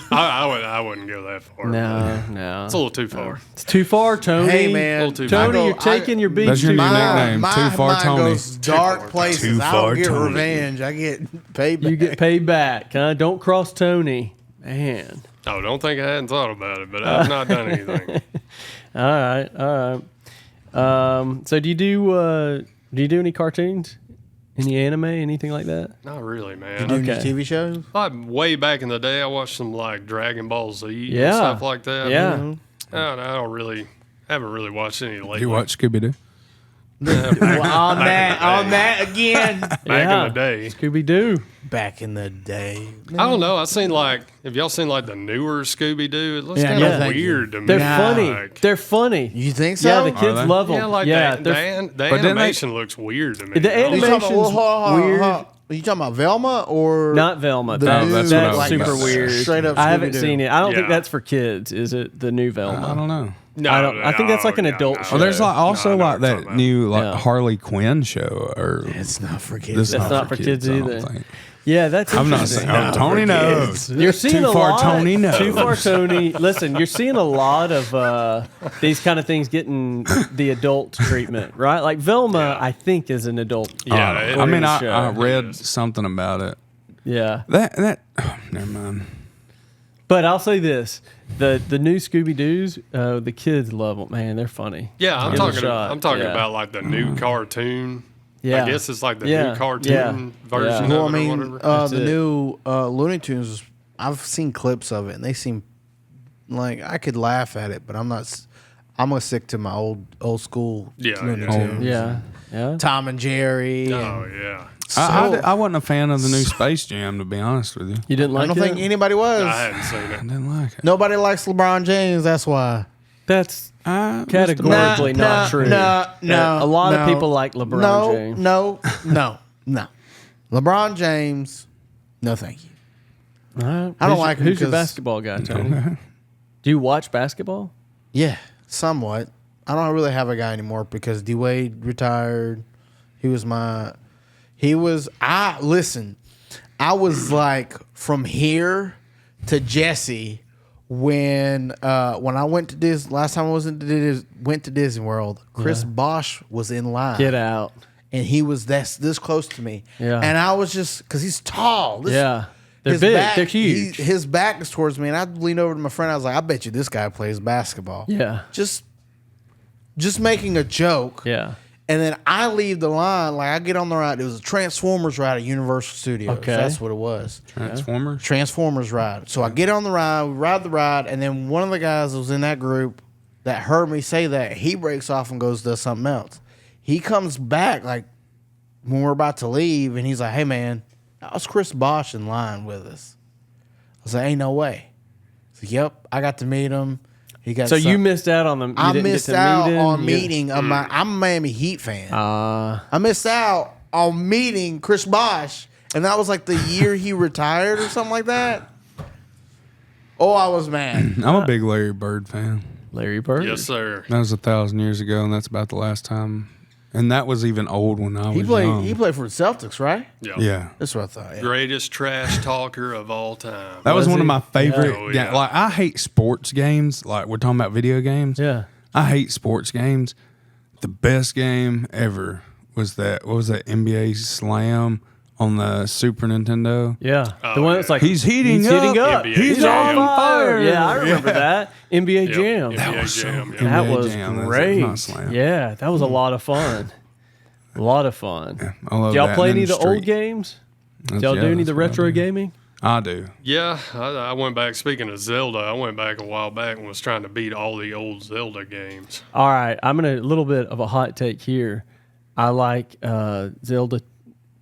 I wouldn't go that far. No. It's a little too far. It's too far, Tony. Hey man, A little too Tony, far. you're taking your beats That's your too new far. nickname. Too far, mind Tony. goes dark places. Too I far, don't get Tony. revenge. I get payback. You get paid back, huh? Don't cross Tony. Man. Oh, don't think I hadn't thought about it, but I've not done anything. All right. So do you do any cartoons? Any anime, anything like that? Not really, man. Do any Okay. TV shows? Like way back in the day, I watched some like Dragon Ball Z and Yeah. stuff like that. Yeah. I haven't really watched any lately. You watch Scooby Doo? on that again. Back Yeah. in the day. Scooby Doo. Back in the day. I don't know. Have y'all seen like the newer Scooby Doo? It looks Yeah, kind no, of thank weird to me. They're Nah. funny. Like, They're funny. You think so? Yeah, the kids they? love them. yeah, like yeah, the they're- But then they- animation looks weird to me. The I don't You know. talking about, animation's hold on, weird. Are you talking about Velma or Not Velma. The That's, new, that's what I was super about to say. weird. Straight up I haven't Scooby-Doo. seen it. I don't think Yeah. that's for kids, is it? The new Velma. I don't know. No, I think that's like an adult show. Oh, there's like also No, I know like what you're that talking about. new like Yeah. Harley Quinn show. Or It's not for kids. this That's not for kids I don't either. think. Yeah, that's I'm not interesting. saying. Tony knows. You're seeing Too a far, lot. Tony knows. Too far, Tony. Listen, you're seeing a lot of these kind of things getting the adult treatment, right? Like Velma, I think, is an adult. Yeah, I mean, show. I read is. something about it. Yeah, That never mind. but I'll say this: the new Scooby Doo's, the kids love them. Man, they're funny. Yeah, I'm Give 'em a talking. shot. I'm talking Yeah. about like the new cartoon. Yeah, I guess it's like the Yeah, new cartoon yeah, version yeah. Well, I of it or mean, whatever. That's the it. new Looney Tunes. I've seen clips of it, and they seem like I could laugh at it, but I'm not. I'm gonna stick to my old school Yeah, Looney yeah. Tunes. yeah. Tom and Jerry. Oh yeah, I wasn't a fan of the new Space Jam, to be honest with you. You didn't like I don't it? think anybody was. I hadn't seen I it. didn't like it. Nobody likes LeBron James. That's why. That's Mr. categorically not true. No. A lot of people like LeBron James. No. LeBron James. No, thank you. All right. I don't Who's- like him Who's your 'cause- basketball guy, Tony? Do you watch basketball? Yeah, somewhat. I don't really have a guy anymore because D Wade retired. He was I was like from here to Jesse when I went to Disney last time I went to Disney World. Chris Bosh was in line. Get out. And he was this close to me. Yeah. And I was just because he's tall. Yeah. They're his big. back- They're huge. his back is towards me, and I leaned over to my friend. I was like, "I bet you this guy plays basketball." Yeah. Just making a joke. Yeah. And then I leave the line, like I get on the ride. It was a Transformers ride at Universal Studios. Okay. That's what it was. Transformers. Transformers ride. So I get on the ride, we ride the ride, and then one of the guys that was in that group that heard me say that, he breaks off and goes does something else. He comes back like when we're about to leave, and he's like, "Hey man, that was Chris Bosh in line with us." I was like, "Ain't no way." So yep, I got to meet him. He got So you missed out on them. I missed out on meeting. I'm a Miami Heat fan. Uh, I missed out on meeting Chris Bosh, and that was like the year he retired or something like that. Oh, I was mad. I'm a big Larry Bird fan. Larry Bird. Yes, sir. That was 1,000 years ago, and that's about the last time. And that was even old when I was He played. young. He played for the Celtics, right? Yeah. That's what I thought. Yeah. Greatest trash talker of all time. That was Was one of he? my favorite Yeah. Oh, games. yeah. Like, I hate sports games. Like, we're talking about video games. Yeah. I hate sports games. The best game ever was that, what was that, NBA Slam on the Super Nintendo? Yeah. Oh, the one that's yeah. like He's heating up. NBA He's Jam. on fire. Yeah, I remember that. NBA Yep. Jam. NBA was so Jam. good. Yeah. That NBA was Jam, that's great. not Slam. Yeah, that was a lot of fun. A lot of fun. I love Did y'all that. play And any of then the old Street. games? Did That's- y'all yeah, do any of that's the what I retro do. gaming? I do. Yeah, I went back. Speaking of Zelda, I went back a while back and was trying to beat all the old Zelda games. All right, I'm gonna a little bit of a hot take here. I like Zelda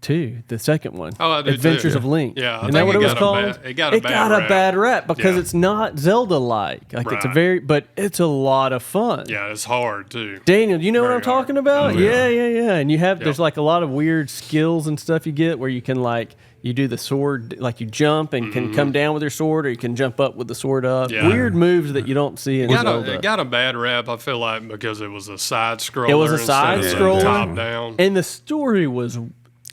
2, the second one. Oh, I do too. Adventures of Link. Yeah, I Isn't think that what it it was got a called? bad- it got a bad rap because Yeah. it's not Zelda-like. Like it's a Right. but it's a lot of fun. Yeah, it's hard too. Daniel, you know what Very I'm talking hard. about? Oh, yeah, yeah. yeah. And you have there's Yep. like a lot of weird skills and stuff you get where you can like you do the sword like you jump and can come down with your sword or you can jump up with the sword up. Yeah. Weird moves that you don't see in Zelda. It got a bad rap, I feel like, because it was a side scroller. It was a instead of side-scroller. top down. And the story was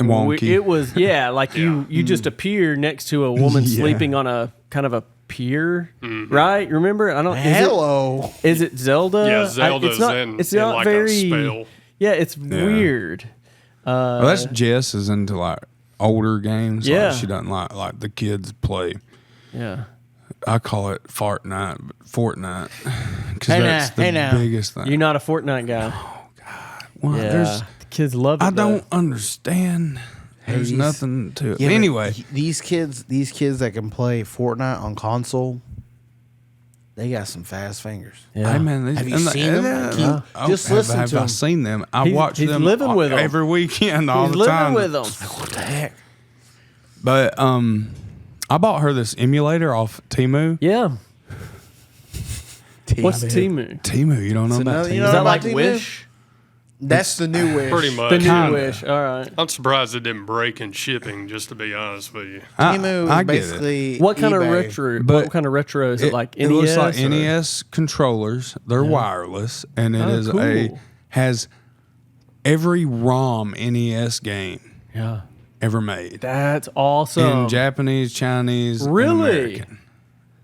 Wonky. It was like you just appear next to a woman Yeah. sleeping on a kind of a pier, right? Remember? I don't. Hello. Is it Zelda? Yeah, Zelda's it's not, in- it's in not like a very. spell. Yeah, it's weird. Well, that's Jess is into like older games. Yeah. Like she doesn't like the kids play. Yeah. I call it Fortnite, because Hey, that's now, the hey, now. biggest thing. You're not a Fortnite guy. Well, Yeah. there's, The kids love it. I though. don't understand. There's these- nothing to it. Yeah, but Anyway, these kids that can play Fortnite on console, they got some fast fingers. Yeah. hey man, these- Have you and seen them? yeah, Can you oh, just have- listen have to I them? seen them? I He's- watch he's them living with 'em. every weekend, all He's the living time. with them. What the heck? But I bought her this emulator off Temu. Yeah. What's Timu? Temu, you don't know about another- Temu? you Is know that about like Timu? Wish? That's the new Wish. Pretty much. The new Kinda. Wish. All right. I'm surprised it didn't break in shipping, just to be honest with you. Temu is I get it. basically What kind of eBay. retro? But what kind of retro is it? Like It NES? looks like or- NES controllers. They're wireless, and it Oh, is cool. has every ROM NES game Yeah. ever made That's awesome. in Japanese, Chinese, and Really? American.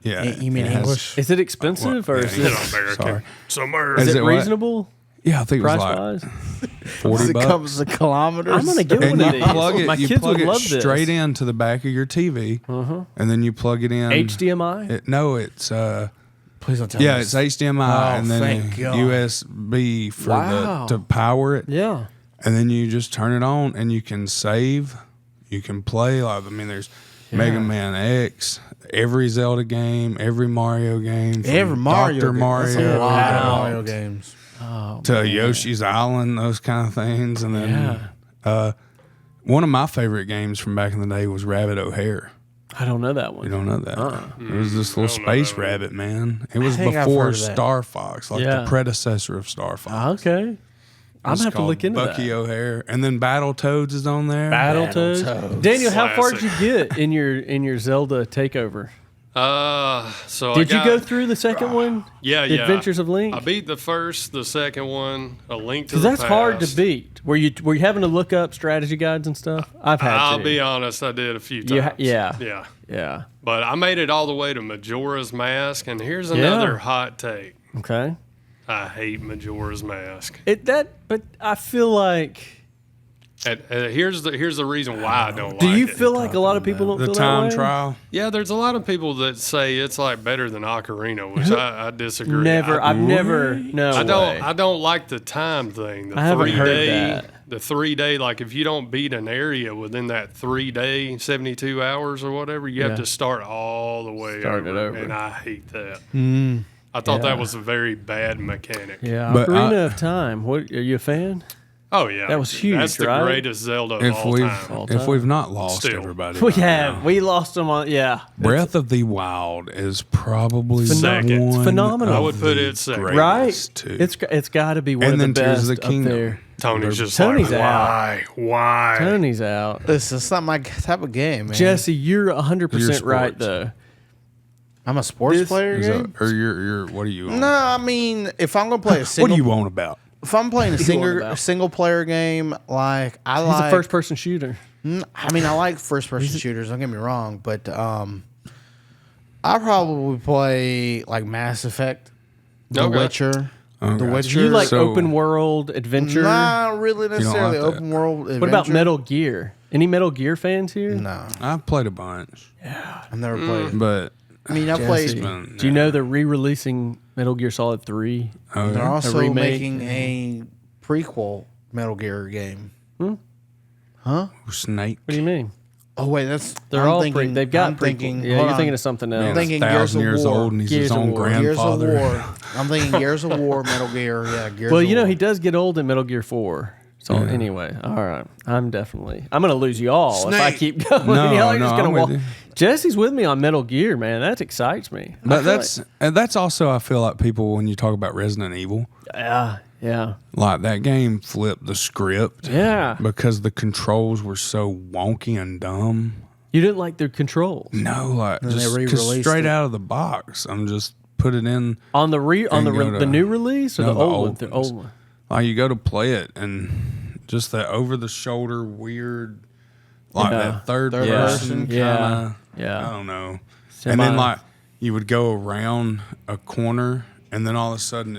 Yeah, You mean it has- English? Is it expensive or yeah, is yeah. it, American. Sorry. It's American. is Is it it what? reasonable Yeah, I think it was price like wise? $40 It bucks. comes to kilometers. I'm gonna get one And of you these. plug it, My you kids plug would it love this. straight into the back of your TV, and then you plug it in. HDMI. No, it's Please don't tell me. yeah, it's HDMI, Oh, and then thank God. USB for Wow. to power it. Yeah. And then you just turn it on, and you can save. You can play. Like, I mean, there's Mega Man X, every Zelda game, every Mario game, from Every Mario Dr. game. Mario That's a lot of Wow. Mario games. Oh, to Yoshi's Island, those kind of things. And then one of my favorite games from back in the day was Rabbit O'Hare. I don't know that one. You don't know that? It was this little I don't know space that one. rabbit, man. It was think I've before heard of that. Star Fox, like Yeah. the predecessor of Star Fox. Okay. I'm It's gonna have to called look into Bucky that. O'Hare, and then Battletoads is on there. Battletoads. Battletoads. Daniel, how far did Classic. you get in your Zelda takeover? So Did I you go through the second one? Yeah, The yeah. Adventures of Link? I beat the first, the second one, A Link to the Because Past. that's hard to beat. Were you having to look up strategy guides and stuff? I've had I'll to. be honest, I did a few You times. ha- yeah. Yeah. Yeah. But I made it all the way to Majora's Mask, and here's another hot take. Okay. I hate Majora's Mask. But I feel like. And here's the reason why I don't Do like you it. feel like a lot of people don't The feel time that way? trial. Yeah, there's a lot of people that say it's like better than Ocarina, which I disagree. Never. I've never. No. I don't. way. I don't like the time thing. The I haven't heard 3-day. that. The 3-day. Like if you don't beat an area within that 3-day, 72 hours or whatever, you Yeah. have to start all the way Start it over. and I hate that. Mm. I thought Yeah. that was a very bad mechanic. Yeah. But Ocarina of Time. What? Are you a fan? Oh yeah, That was huge, That's the right? greatest Zelda of If all we've time. if we've not lost Still. everybody, We by have. now. We lost them on. Yeah. Breath of the Wild is probably Second. one Phenomenal. of I would put the it second. greatest, Right. too. It's got to be one and of then the Tears best of the up Kingdom. there. Tony's just Tony's like, out. why? Tony's out. This is not my type of game, man. Jesse, you're 100% You're right sports. though. I'm a sports This player Is game. that- or you're what are you on? No, I mean, if I'm gonna play a What single, are you on about? if I'm playing a you on single about? single player game, like I He's like a first person shooter. I mean, I like first person shooters. Don't get me wrong, but I probably play like Mass Effect, The Okay. Witcher, Okay. The Witcher. You like So- open world adventure? Not really necessarily like that. open world. Adventure. What about Metal Gear? Any Metal Gear fans here? No, I've played a bunch, I've never played. but I mean, I Jesse. played. Do you know they're re-releasing Metal Gear Solid 3? They're also remake. making a prequel Metal Gear game. Snake. What do you mean? Oh wait, that's They're I'm all thinking, they've got I'm prequel. thinking. Yeah, hold you're on. thinking of something else. Man, thinking it's Gears of 1,000 years War. old and he's Gears his of own War. Gears of grandfather. War. I'm thinking Gears of War, Metal Gear. Yeah, Gears Well, of you know War. he does get old in Metal Gear 4. So anyway, all right. I'm gonna lose you all if I Snake. keep going. No, Y'all are no, just gonna I'm with walk. you. Jesse's with me on Metal Gear, man. That excites me. I But feel that's also I feel like people when you talk about Resident Evil, like, yeah. like that game flipped the script Yeah. because the controls were so wonky and dumb. You didn't like the controls No, like they just 'cause re-released straight it. out of the box. I'm just put it in. on the And go to- the new release or no, the the old one? old The ones. old one. Like you go to play it and just that over the shoulder weird, like Yeah. that third Third person person. kind Yeah. of. Yeah. I don't know. Semi- And then like you would go around a corner and then all of a sudden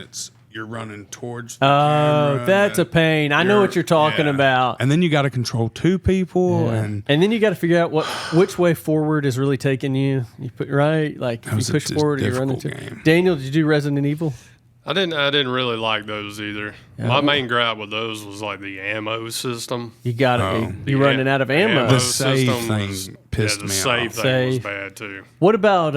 you're running towards the Oh, camera that's a and pain. I know what you're talking yeah. about. And then you got to control two people and And then you got to figure out which way forward is really taking you. You put right, like if you was a push forward, or you run difficult into. game. Daniel, did you do Resident Evil? I didn't really like those either. My main gripe with those was like the ammo system. You got Oh. it. You're running out of ammo. The save thing was- pissed the me save off. thing was Save. bad too. What about?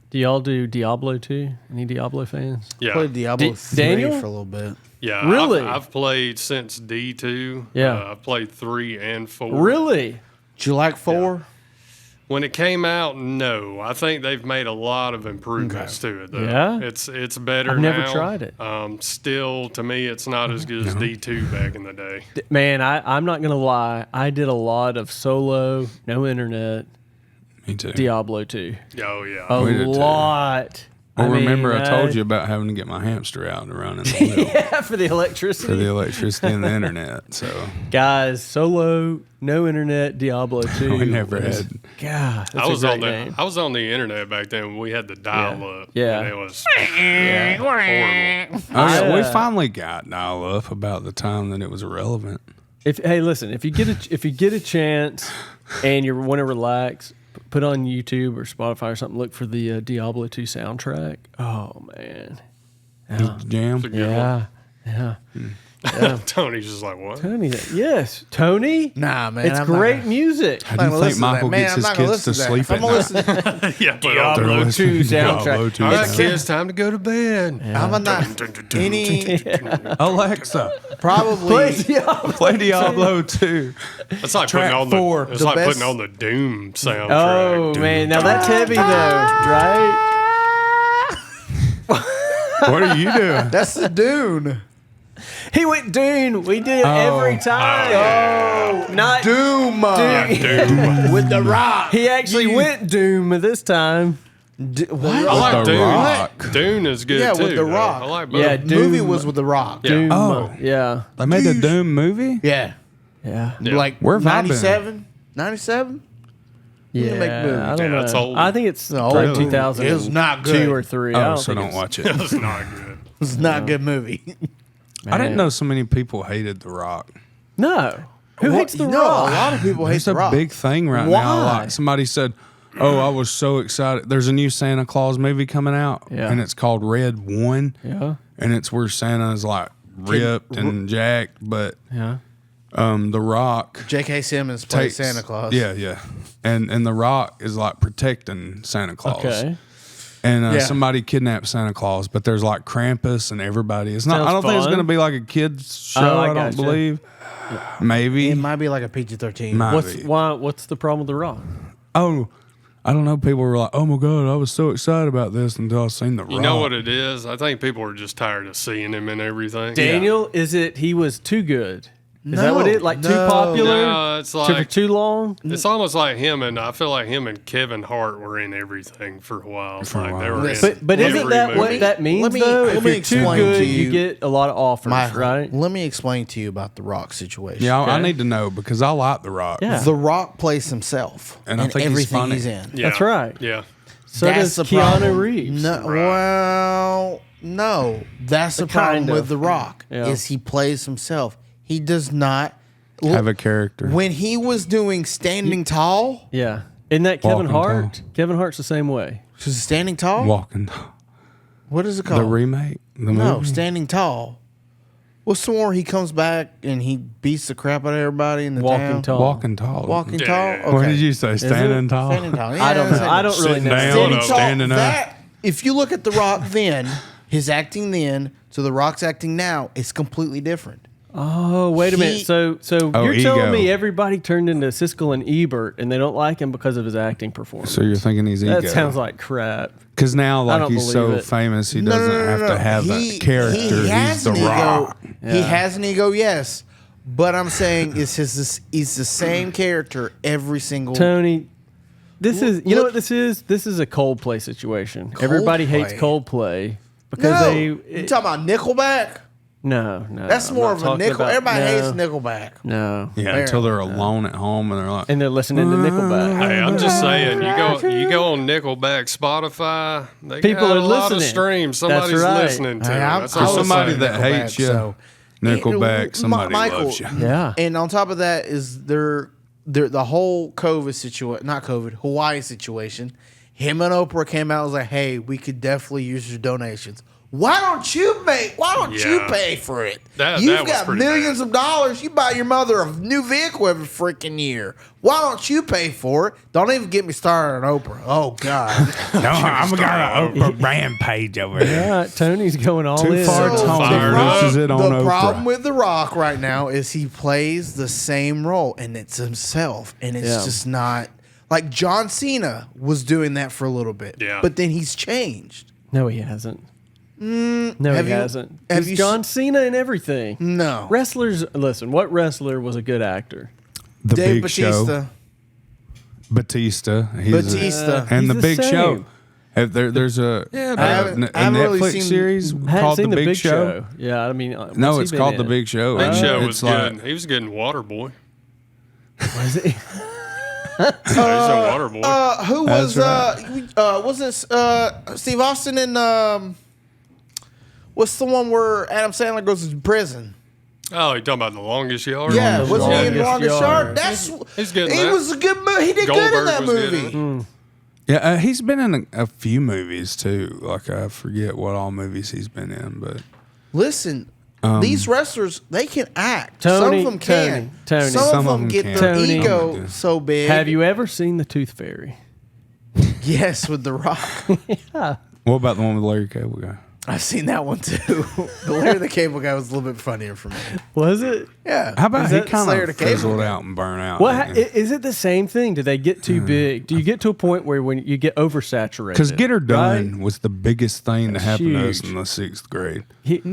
Do y'all do Diablo 2? Any Diablo fans? Yeah, played Diablo D- 3 Daniel? for a little bit. yeah. Really? I've played since D2. Yeah. I've played 3 and 4. Really? Did you like 4? When it came out, no. I think they've made a lot of improvements to it, though. Yeah? It's better I've never now. tried it. Still, to me, it's not as good as D2 back in the day. Man, I'm not gonna lie. I did a lot of solo, no internet, Me too. Diablo 2. Oh, yeah. A We did too. lot. Well, remember mean, I told you about having to get my hamster out to run in the middle yeah, for the electricity. for the electricity and the internet. So Guys, solo, no internet, Diablo 2. we never was- had. God, that's I was a on great the game. I was on the internet back then when we had the dial up. Yeah. And it was Yeah. horrible. Oh, yeah, we I, finally got dial up about the time that it was irrelevant. Hey, listen, if you get a chance and you want to relax, put on YouTube or Spotify or something. Look for the Diablo 2 soundtrack. Oh man, Jam. It's a good one. yeah. Tony's just like, what? Tony, yes, Tony. Nah, man. It's I'm not great gonna- music. How do you I'm not think gonna listen to Michael that. Man, gets I'm his not gonna kids to listen sleep that. at I'm gonna night? listen. Yeah, but Diablo 2 soundtrack. all right, kids, time to go to bed. I'm not any Alexa, probably. play Diablo 2. It's like Track putting on 4. it's The like best- putting on the Doom soundtrack. Oh man, now that's heavy though, right? What are you doing? That's the Dune. He went Dune. We did it every time. Oh, not Doom. Yeah, Doom. With the rock. He actually went Doom this time. What? I like The Dune. Rock. Dune is good Yeah, too. with The though. Rock. I like both. Yeah, The movie Doom. was with the rock. Yeah. Doom. Oh. Yeah. They made a Doom movie? Yeah. Yeah. Yeah. Like Where have I been? 97? 97? Yeah. make movies. I don't Yeah, know. it's old. I think it's No, like old. 2000. It was not good. 2 or 3. I Oh, don't so think don't it's- watch it. It's not good. It's not a good movie. I didn't know so many people hated The Rock. No. Who hates The No, Rock? a lot of people hate It's The a Rock. big thing right Why? now. Like somebody said, "Oh, I was so excited! There's a new Santa Claus movie coming out, Yeah. and it's called Red One, Yeah. and it's where Santa's like ripped and jacked, but Yeah. The Rock J.K. Simmons plays takes Santa Claus. Yeah, and The Rock is like protecting Santa Claus. Okay. And Yeah. somebody kidnapped Santa Claus, but there's like Krampus and everybody. It's not. Sounds I don't think it's fun. going to be like a kids show. Oh, I I don't gotcha. believe. Maybe. It might be like a PG-13. Might What's be. what's the problem with The Rock? Oh, I don't know. People were like, "Oh my god, I was so excited about this until I seen the Rock." You know what it is? I think people are just tired of seeing him and everything. Daniel, is it he was too good? Is that No, what it like too no. popular? No, it's for like too long? it's almost like him and I feel like him and Kevin Hart were in everything for a while. For a Like while. they were in But isn't every that what movie. that means Let me- though? let If me you're too explain good, to you you get a lot of offers, Michael, right? let me explain to you about the Rock situation. Yeah, I Okay. need to know because I like the Rock. Yeah. The Rock plays himself And in I think he's everything funny. he's in. Yeah. That's right. Yeah. So does the Keanu problem. Reeves. No, well, no. That's the problem Kind of. with The Rock Yeah. is he plays himself. He does not Have a character. When he was doing Standing Tall, Yeah. Isn't that Kevin Walking Hart? Tall. Kevin Hart's the same way. was it Standing Tall? Walking What is it the called? remake, the No, movie. Standing Tall. What's the one where he comes back and he beats the crap out of everybody in the Walking town? Tall. Walking tall. Walking Yeah, Tall. yeah, yeah. Okay. What did you say? Standing tall. Standing Tall. I don't know. Yeah, I don't really Sitting know. down. Standing Hold up, Tall. standing up. That, if you look at The Rock then, his acting then to The Rock's acting now, it's completely different. Oh, wait a minute. He- So Oh, you're telling ego. me everybody turned into Siskel and Ebert and they don't like him because of his acting performance? So you're thinking he's ego? That sounds like crap. Because now, I like don't he's so believe it. famous, he doesn't have to have a character. He has He's the an ego. Rock. He has an ego, yes. But I'm saying he's the same character every single. Tony, this is you know look- what this is? This is a Coldplay situation. Everybody hates Coldplay? Coldplay because No, they you talking about Nickelback? no. That's I'm more not of a talking nickel. about- Everybody no, hates Nickelback. No. Yeah, until they're alone at home and they're like, And they're listening to Nickelback. Hey, I'm just saying, you go on Nickelback, Spotify, they People got are a lot of listening. streams. That's Somebody's right. listening to Hey, them. I'm- That's I all was I'm somebody saying. that hates you. Nickelback, somebody Michael, loves you. Yeah. And on top of that is the whole COVID situation, not COVID, Hawaii situation. Him and Oprah came out and was like, "Hey, we could definitely use your donations. Why don't you you Yeah. pay for it? That You've was got pretty millions of dollars. You buy your mother a new vehicle every freaking year. Why don't you pay for it? Don't even get me started on Oprah. Oh God, No, I'm got an Oprah rampage over here. Yeah, Tony's going all Too in. far So, Tony fired up. reaches it on the Oprah. problem with The Rock right now is he plays the same role and it's himself, and it's Yeah. just not Like John Cena was doing that for a little bit. Yeah. But then he's changed. No, he hasn't. No, have he you- hasn't. have He's you John Cena and everything. No. Wrestlers, listen, what wrestler was a good actor? The Dave Big Show. Batista. Batista. Batista. And He's the the Big same. Show. There's a, I haven't Netflix really seen- series I hadn't called seen The Big Show. Yeah, I mean, No, what's he it's been called The in? Big Show. Big Show It's was like- good. He was getting Waterboy. Was it? He's a Waterboy. Who That's was this Steve Austin and what's the one where Adam Sandler goes to prison? Oh, you talking about The Longest Yard? Yeah, Longest wasn't he in Yard. Longest Yard? That's He's good in he that. was a good movie. He did good in Goldberg that was good movie. in it. Yeah, he's been in a few movies too. Like I forget what all movies he's been in, but Listen, these wrestlers, they can act. Tony, Some of them can. Tony. Some of them get can. their Tony. ego so big. Have you ever seen The Tooth Fairy? Yes, with The Rock. what about the one with Larry Cable Guy? I've seen that one too. The Larry the Cable Guy was a little bit funnier for me. Was it? Yeah. How about Is he that kind Slayer of the Cable fizzled Guy? out and burnt out? What is it the same thing? Do they get too big? Do you get to a point where when you get oversaturated? Because Get Her Done right? was the biggest thing that happened to us huge. in the 6th grade.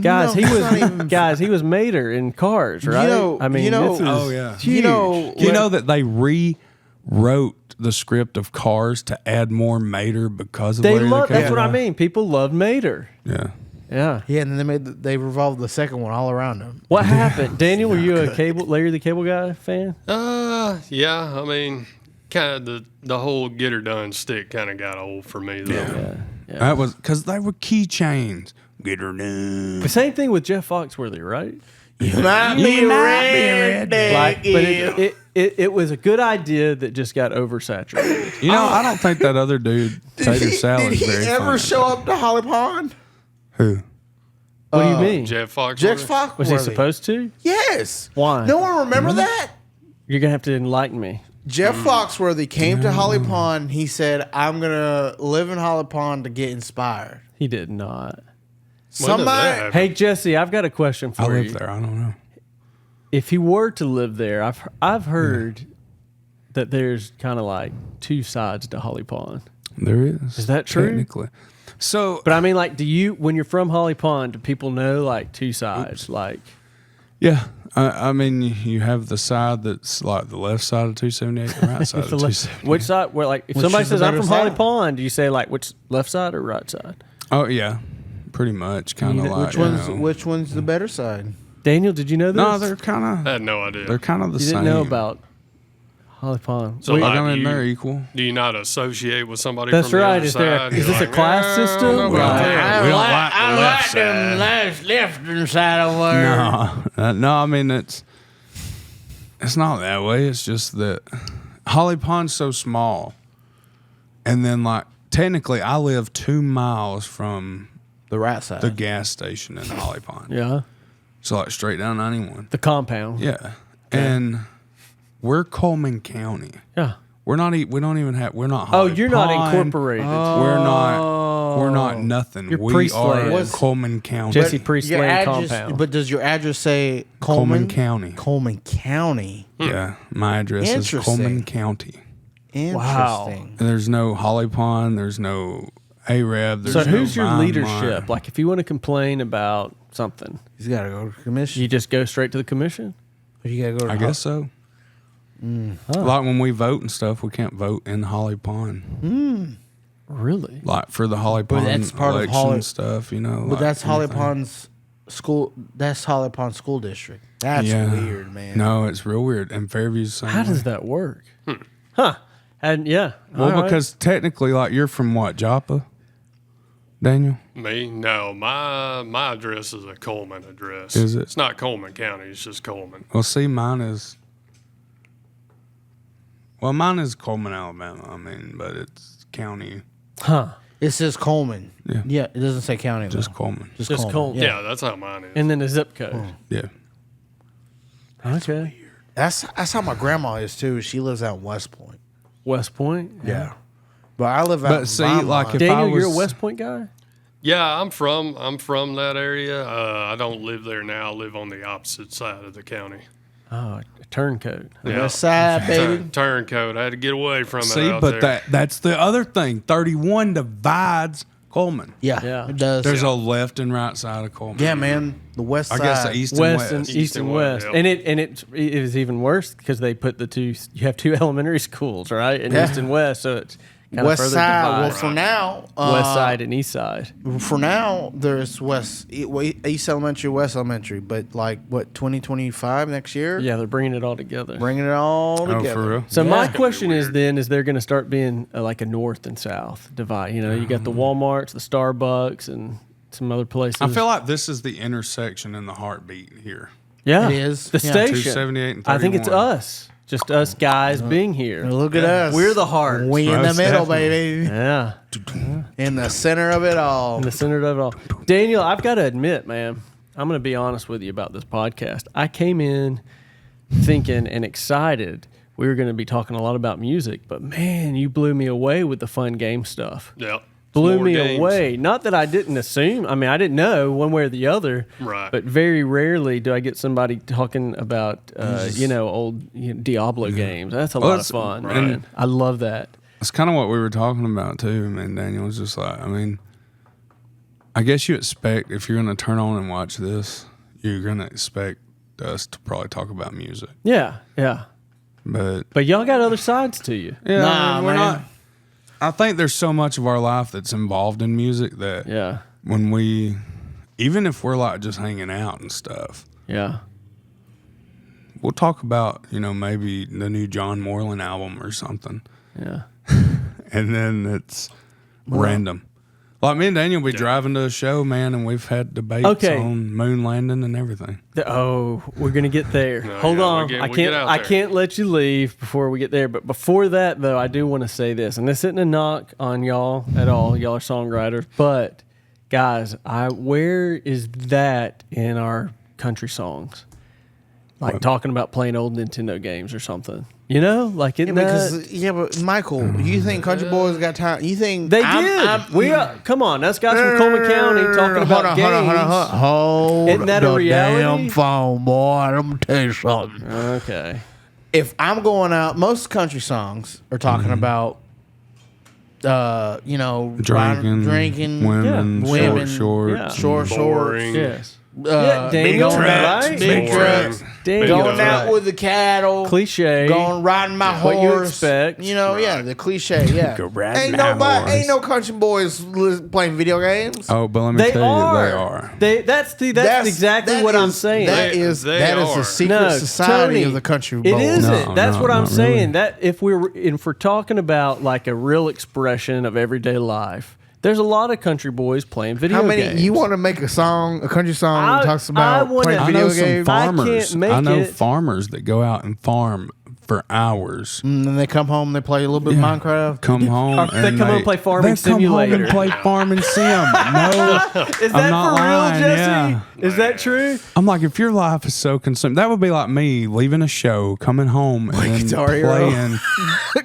Guys, No, he it's not even- was guys. He was Mater in Cars, right? know- I mean, you know- this is Oh, yeah. huge. You know, You know that they rewrote the script of Cars to add more Mater because of they Larry the love. That's Cable what I Guy? mean. People love Mater. Yeah. Yeah. Yeah, and then they revolved the second one all around him. What happened, Daniel? Were you a Larry the Cable Guy fan? Yeah. I mean, kind of the whole Get Her Done stick kind of got old for me though. Yeah. Yeah. That was because they were keychains. Get Her Done. The same thing with Jeff Foxworthy, right? You might be red. Like, but it was a good idea that just got oversaturated. You know, I don't think that other dude, Tater Salad, Did he is very ever funny. show up to Holly Pond? Who? What do you mean? Jeff Foxworthy. Jeff Foxworthy. Was he supposed to? Yes. Why? No one remember that? You're gonna have to enlighten me. Jeff Foxworthy came to Holly Pond. He said, I'm going to live in Holly Pond to get inspired. He did not. When did that Somebody, happen? Hey Jesse, I've got a question for I you. live there. I don't know. If he were to live there, I've heard that there's kind of like two sides to Holly Pond. There is. Is that true? Technically. So, But I mean, like, when you're from Holly Pond, do people know like two sides? Like, yeah. I mean, you have the side that's like the left side of 278, the right side of the 278. which side? Where like, if Which somebody is the says I'm better from Holly side? Pond, do you say like which left side or right side? Oh, yeah. Pretty much. Kind of You know, like. which one's the better side? Daniel, did you know this? No, they're kind I of. had no idea. They're kind of the you same. didn't know about Holly Pond. So, Like, like, I mean, you- they're equal. Do you not associate with somebody That's from the right. other Is there? side? Is You're this a like, class "Nah, system? I don't know about Like- that." We don't like the left side. left side of word. No, I mean it's not that way. It's just that Holly Pond's so small, and then like technically, I live 2 miles from The right side. the gas station in Holly Pond. Yeah, So like straight down 91. the compound. Yeah, and we're Cullman County. Yeah. We're not. We don't even have. We're not. Oh, Holly you're not Pond. incorporated. We're not. We're not nothing. You're We Priestland. are What's- Cullman County. Jesse Priest Your Lane address- compound. But does your address say Cullman Coleman? County. Coleman County. Yeah, my address is Interesting. Cullman County. Interesting. And there's no Holly Pond. There's no Arab. There's So no who's your Vine leadership? Line. Like if you want to complain about something, He's got to go to commission. you just go straight to the commission? Or you got to go to I guess so. Like when we vote and stuff, we can't vote in Holly Pond. Really? Like for the Holly Pond that's part of election Holly- stuff, you know. But like that's Holly anything. Pond's school. That's Holly Pond School District. That's Yeah. weird, man. No, it's real weird. And Fairview's the same How way. does that work? Huh? And yeah. Well, all right. because technically, like you're from what, Joppa, Daniel? Me? No, my address is a Cullman address. Is it? It's not Cullman County. It's just Cullman. Well, see, mine is. Well, mine is Cullman, Alabama. I mean, but it's county, huh? It says Coleman. Yeah. It doesn't say county. just though. Cullman. Just Just Coleman. Coleman. Yeah, that's how mine is. And then a zip code. Yeah. Okay. That's how my grandma is too. She lives out in West Point. West Point. Yeah. But I live out But in see, Vineland. like, if Daniel, I you're a was- West Point guy. Yeah, I'm from that area. I don't live there now. I live on the opposite side of the county. Oh, a turncoat. Yeah. West side, baby. Turncoat. I had to get away from it. See, out but there. that's the other thing. 31 divides Cullman. Yeah, it does. There's a left and right side of Cullman. Yeah, man. The west I side. guess the east and West west. and east and west, Yep. and it was even worse because they put the two. You have two elementary schools, right? And Yeah. east and west, so it's kind West of further side. Well, divided. for now, West side and east side. For now, there's East Elementary, West Elementary, but like what 2025 next year? Yeah, they're bringing it all together. Bringing it all Oh, together. for real? So my Yeah. question is then: is there going to start being like a north and south divide? You know, you got the Walmarts, the Starbucks, and some other places. I feel like this is the intersection in the heartbeat here. yeah, It is. the Yeah. station. 278 and I think it's 31. us, just us guys being here. Look at us. We're the heart. We in the Most middle, definitely. baby. Yeah, In the center of it all. in the center of it all. Daniel, I've got to admit, man, I'm going to be honest with you about this podcast. I came in thinking and excited we were going to be talking a lot about music, but man, you blew me away with the fun game stuff. Yep. Blew More me games. away. Not that I didn't assume. I mean, I didn't know one way or the other. Right. But very rarely do I get somebody talking about, old Diablo games. That's a lot of that's- fun, right. man. I love that. That's kind of what we were talking about too, man. Daniel was just like, I mean, I guess you expect if you're going to turn on and watch this, you're going to expect us to probably talk about music. Yeah, yeah. But But y'all got other sides to you. yeah, Nah, I mean, we're man. not. I think there's so much of our life that's involved in music that Yeah, when we, even if we're like just hanging out and stuff, yeah. we'll talk about, maybe the new John Moreland album or something. Yeah. And then it's random. Like me and Daniel will be driving to a show, man, and we've had debates Okay. on moon landing and everything. We're gonna get there. Hold yeah, on, we I get can't. out I there. can't let you leave before we get there. But before that, though, I do want to say this, and this isn't a knock on y'all at all. Y'all are songwriters, but guys, where is that in our country songs? Like talking about playing old Nintendo games or something. You know, like isn't that? But Michael, you think country boys got time? You think They did. Come on, us guys from Cullman County talking about games. Hold Isn't that a the reality? damn phone, boy. I'm gonna tell you something. Okay. If I'm going out, most country songs are talking about, drinking, women, women, shorts, yeah. short shorts, Boring. Yes. Daniel, going out, right? big Boring. trucks, Daniel, going out with the cattle, cliche. going riding my horse. What you expect. Yeah, the cliche. Yeah, Go ride ain't my nobody, horse. ain't no country boys playing video games. Oh, but let me They tell are. you, they are. That's exactly that what I'm is- saying. That They- is they that is are. the secret society Tony, of the country It boys. isn't. No, That's no, what I'm not saying. really. That if we're talking about like a real expression of everyday life, there's a lot of country boys playing video How many? games. You want to make a song, a country song I- that talks I about wanna- playing I video know some games? farmers. make I know it. farmers that go out and farm for hours. And then they come home, they play a little bit of Minecraft. Come home. Or they and come home and play Farming they come home Simulator. and play Farming Sim. No, Is that I'm not for real, lying, Jesse? yeah. Is that true? I'm like, if your life is so consumed, that would be like me leaving a show, coming home, and then Guitar Hero. playing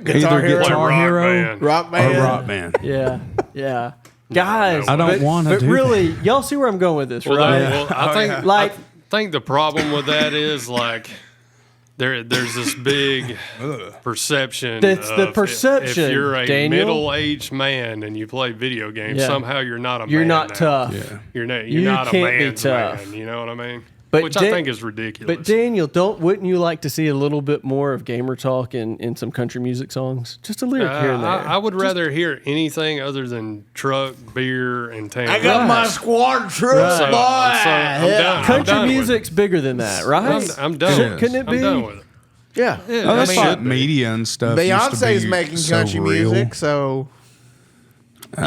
Guitar either Hero. Guitar Rock Hero band. Rock or band. Rock Band. Yeah, yeah. Guys, I don't wanna But do really, y'all see where I'm going with this, Well, right? I think Like- I think the problem with that is like there's this big perception. That's the of perception, If you're a Daniel. middle-aged man and you play video games, Yeah. somehow you're not a You're man not now. tough. Yeah. You're not. You You're not can't a be man's tough. man. You know what I mean? But Which Dan- I think is ridiculous. But Daniel, wouldn't you like to see a little bit more of gamer talk in some country music songs? Just a lyric here and there. I would rather hear anything other than truck, beer, and tan. I got my squad troops, So- boy. so I'm Yeah. done. I'm Country done with music's bigger than that, right? I'm done. Couldn't with it I'm be? done with it. Yeah. Oh, that's I mean, like media and stuff. used to Beyonce's be making so country real. music, so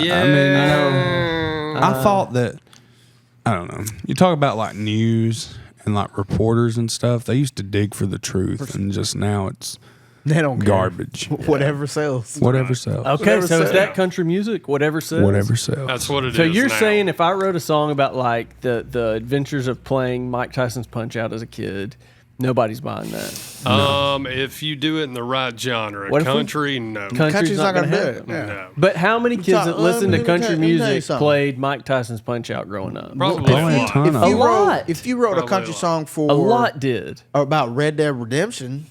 Yeah. I mean, I know. I thought that I don't know. You talk about like news and like reporters and stuff. They used to dig for the truth, and just now it's they don't care. garbage. Whatever sells. Whatever sells. Okay, Whatever so is says. that country music? Whatever says. Whatever sells. That's what it is. So you're now. saying if I wrote a song about like the adventures of playing Mike Tyson's Punch Out as a kid, Nobody's buying that. If you do it in the right genre, What if we- country, no. Country's not going to do have it. it. Yeah. No. But how many kids that listen to country let me tell you music something. played Mike Tyson's Punch Out growing up? Probably Probably a a lot. ton of A them. lot. If you wrote a Probably country a lot. song for A lot did. about Red Dead Redemption,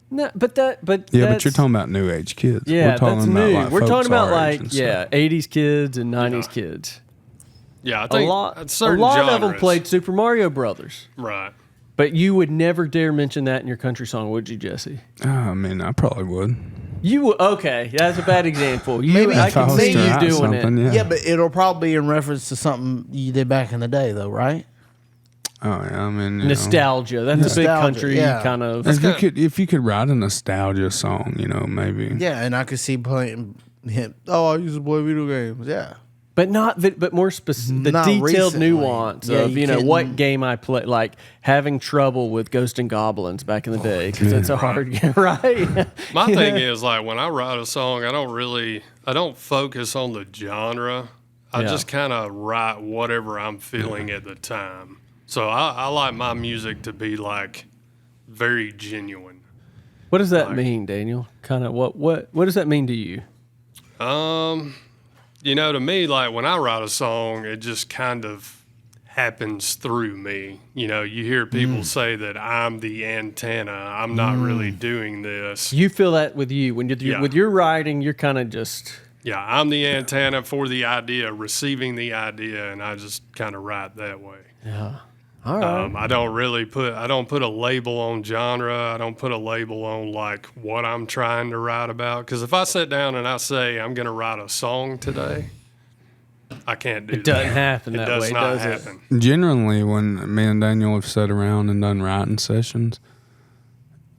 No, but Yeah, but you're talking about new age kids. Yeah, We're talking that's about new. like We're folks talking about our age like and stuff. 80s kids and 90s Yeah. kids. Yeah, I A think lot of certain them genres. played Super Mario Brothers. Right. But you would never dare mention that in your country song, would you, Jesse? I mean, I probably would. You would, okay? That's a bad example. You, Maybe I if can I was see to you write doing something, it. yeah. but it'll probably be in reference to something you did back in the day, though, right? Oh yeah, I mean, you Nostalgia. That's a big Nostalgia, country yeah. kind of. know, if you could write a nostalgia song, maybe. Yeah, and I could see playing him. Oh, I used to play video games. Yeah, But but more specific, the Not detailed recently. nuance Yeah, of you what couldn't- game I play, like having trouble with Ghosts and Goblins back in the day because it's a hard game, right? My thing is like when I write a song, I don't focus on the genre. I Yeah. just kind of write whatever I'm feeling at the time. So I like my music to be like very genuine. What does that mean, Daniel? Kind of what does that mean to you? To me, like when I write a song, it just kind of happens through me. You hear people say that I'm the antenna. I'm not really doing this. You feel that with you when Yeah. with your writing, you're kind of just Yeah, I'm the antenna for the idea, receiving the idea, and I just kind of write that way. all right. I don't put a label on genre. I don't put a label on like what I'm trying to write about. Because if I sit down and I say I'm going to write a song today, I can't do that. It doesn't happen It that does way, not does it? happen. Generally, when me and Daniel have sat around and done writing sessions,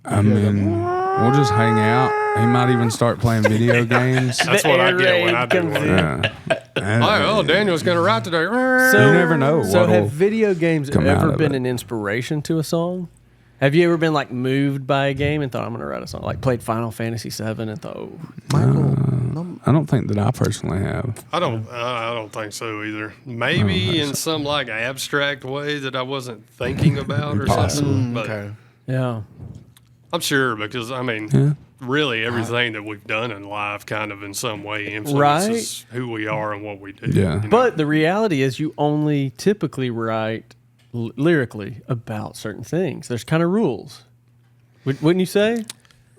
I mean, we'll just hang out. He might even start playing video games. That's what I get when I do comes one. in. Yeah. And, Like, Daniel's going to write today. you never know So what'll have video games come out ever of been it. an inspiration to a song? Have you ever been like moved by a game and thought I'm going to write a song? Like played Final Fantasy VII and thought, oh, I don't think that I personally have. I don't think so either. Maybe in some like abstract way that I wasn't thinking about or something. But okay. yeah. I'm sure because I mean, really everything that we've done in life kind of in some way influences who we are and what we do. Yeah. But the reality is, you only typically write lyrically about certain things. There's kind of rules, wouldn't you say?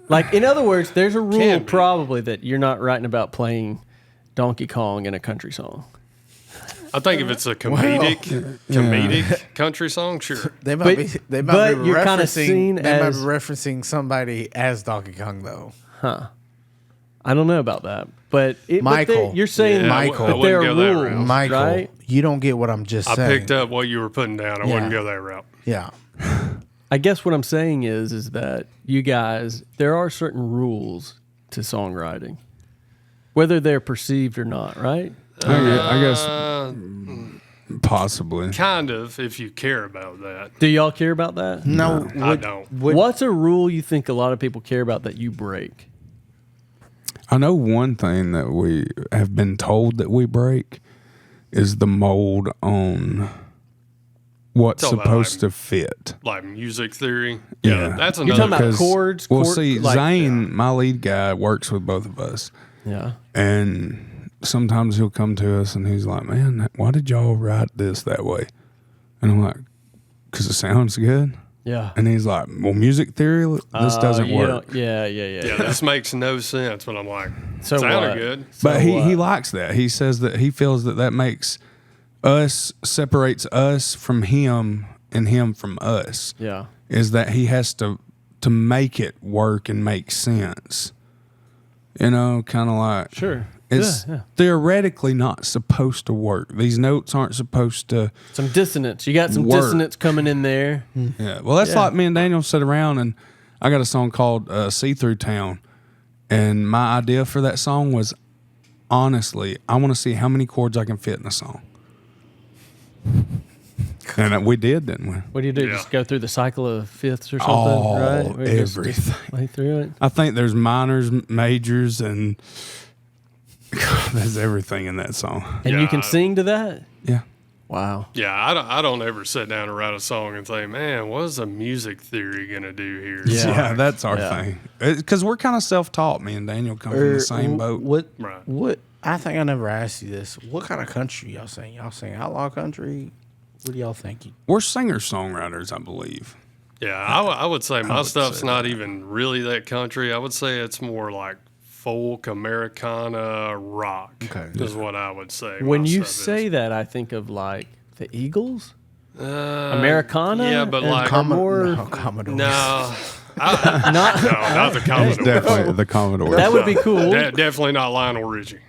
Like, in other words, there's a rule Can be. probably that you're not writing about playing Donkey Kong in a country song. I think if it's a comedic country song, sure. They might But- be. They might but be you're kinda referencing. seen They might as- be referencing somebody as Donkey Kong, though. I don't know about that, but Michael. you're saying Yeah, Michael. that there are I wouldn't go that rules, route. Michael, right? you don't get what I'm just I saying. picked up what you were putting down. I wouldn't go that route. Yeah. I guess what I'm saying is that you guys, there are certain rules to songwriting, whether they're perceived or not, right? I guess possibly. Kind of, if you care about that. Do y'all care about that? No, I don't. What's a rule you think a lot of people care about that you break? I know one thing that we have been told that we break is the mold on what's Talk about, supposed like, to fit. Like music theory. Yeah. That's You're another. talking about Because- chords? Well, chord- see, like- Zane, my lead guy, works with both of us. Yeah. And sometimes he'll come to us and he's like, man, why did y'all write this that way? And I'm like, because it sounds good. Yeah. And he's like, well, music theory, this doesn't you work. don't- Yeah. Yeah, this makes no sense. But I'm like, So sounded what? good. But So he what? likes that. He says that he feels that makes us, separates us from him and him from us. Yeah. Is that he has to make it work and make sense. Kind of like Sure. it's Yeah. theoretically not supposed to work. These notes aren't supposed to. Some dissonance. You got some Work. dissonance coming in there. Yeah. Well, that's Yeah. like me and Daniel sit around and I got a song called See Through Town. And my idea for that song was, honestly, I want to see how many chords I can fit in a song. And we did, didn't we? What do you do? Yeah. Just go through the cycle of fifths or something, Oh, right? Or you just everything. play through it. I think there's minors, majors, and there's everything in that song. And you Yeah. can sing to that? Yeah. Wow. Yeah, I don't ever sit down and write a song and think, man, what is a music theory gonna do here? Yeah, that's our Yeah. thing. Because we're kind of self-taught. Me and Daniel come from the same boat. Right. What? I think I never asked you this. What kind of country y'all sing? Y'all sing outlaw country? What do y'all think? We're singer-songwriters, I believe. Yeah, I would say my would stuff's say not even really that country. I would say it's more like folk, Americana, rock. Okay. Is what I would say. When my you stuff say is. that, I think of like the Eagles, Americana. yeah, but and like- more. No, Commodore. No, Not not the Commodore. Definitely the Commodore. that would be cool. Definitely not Lionel Richie.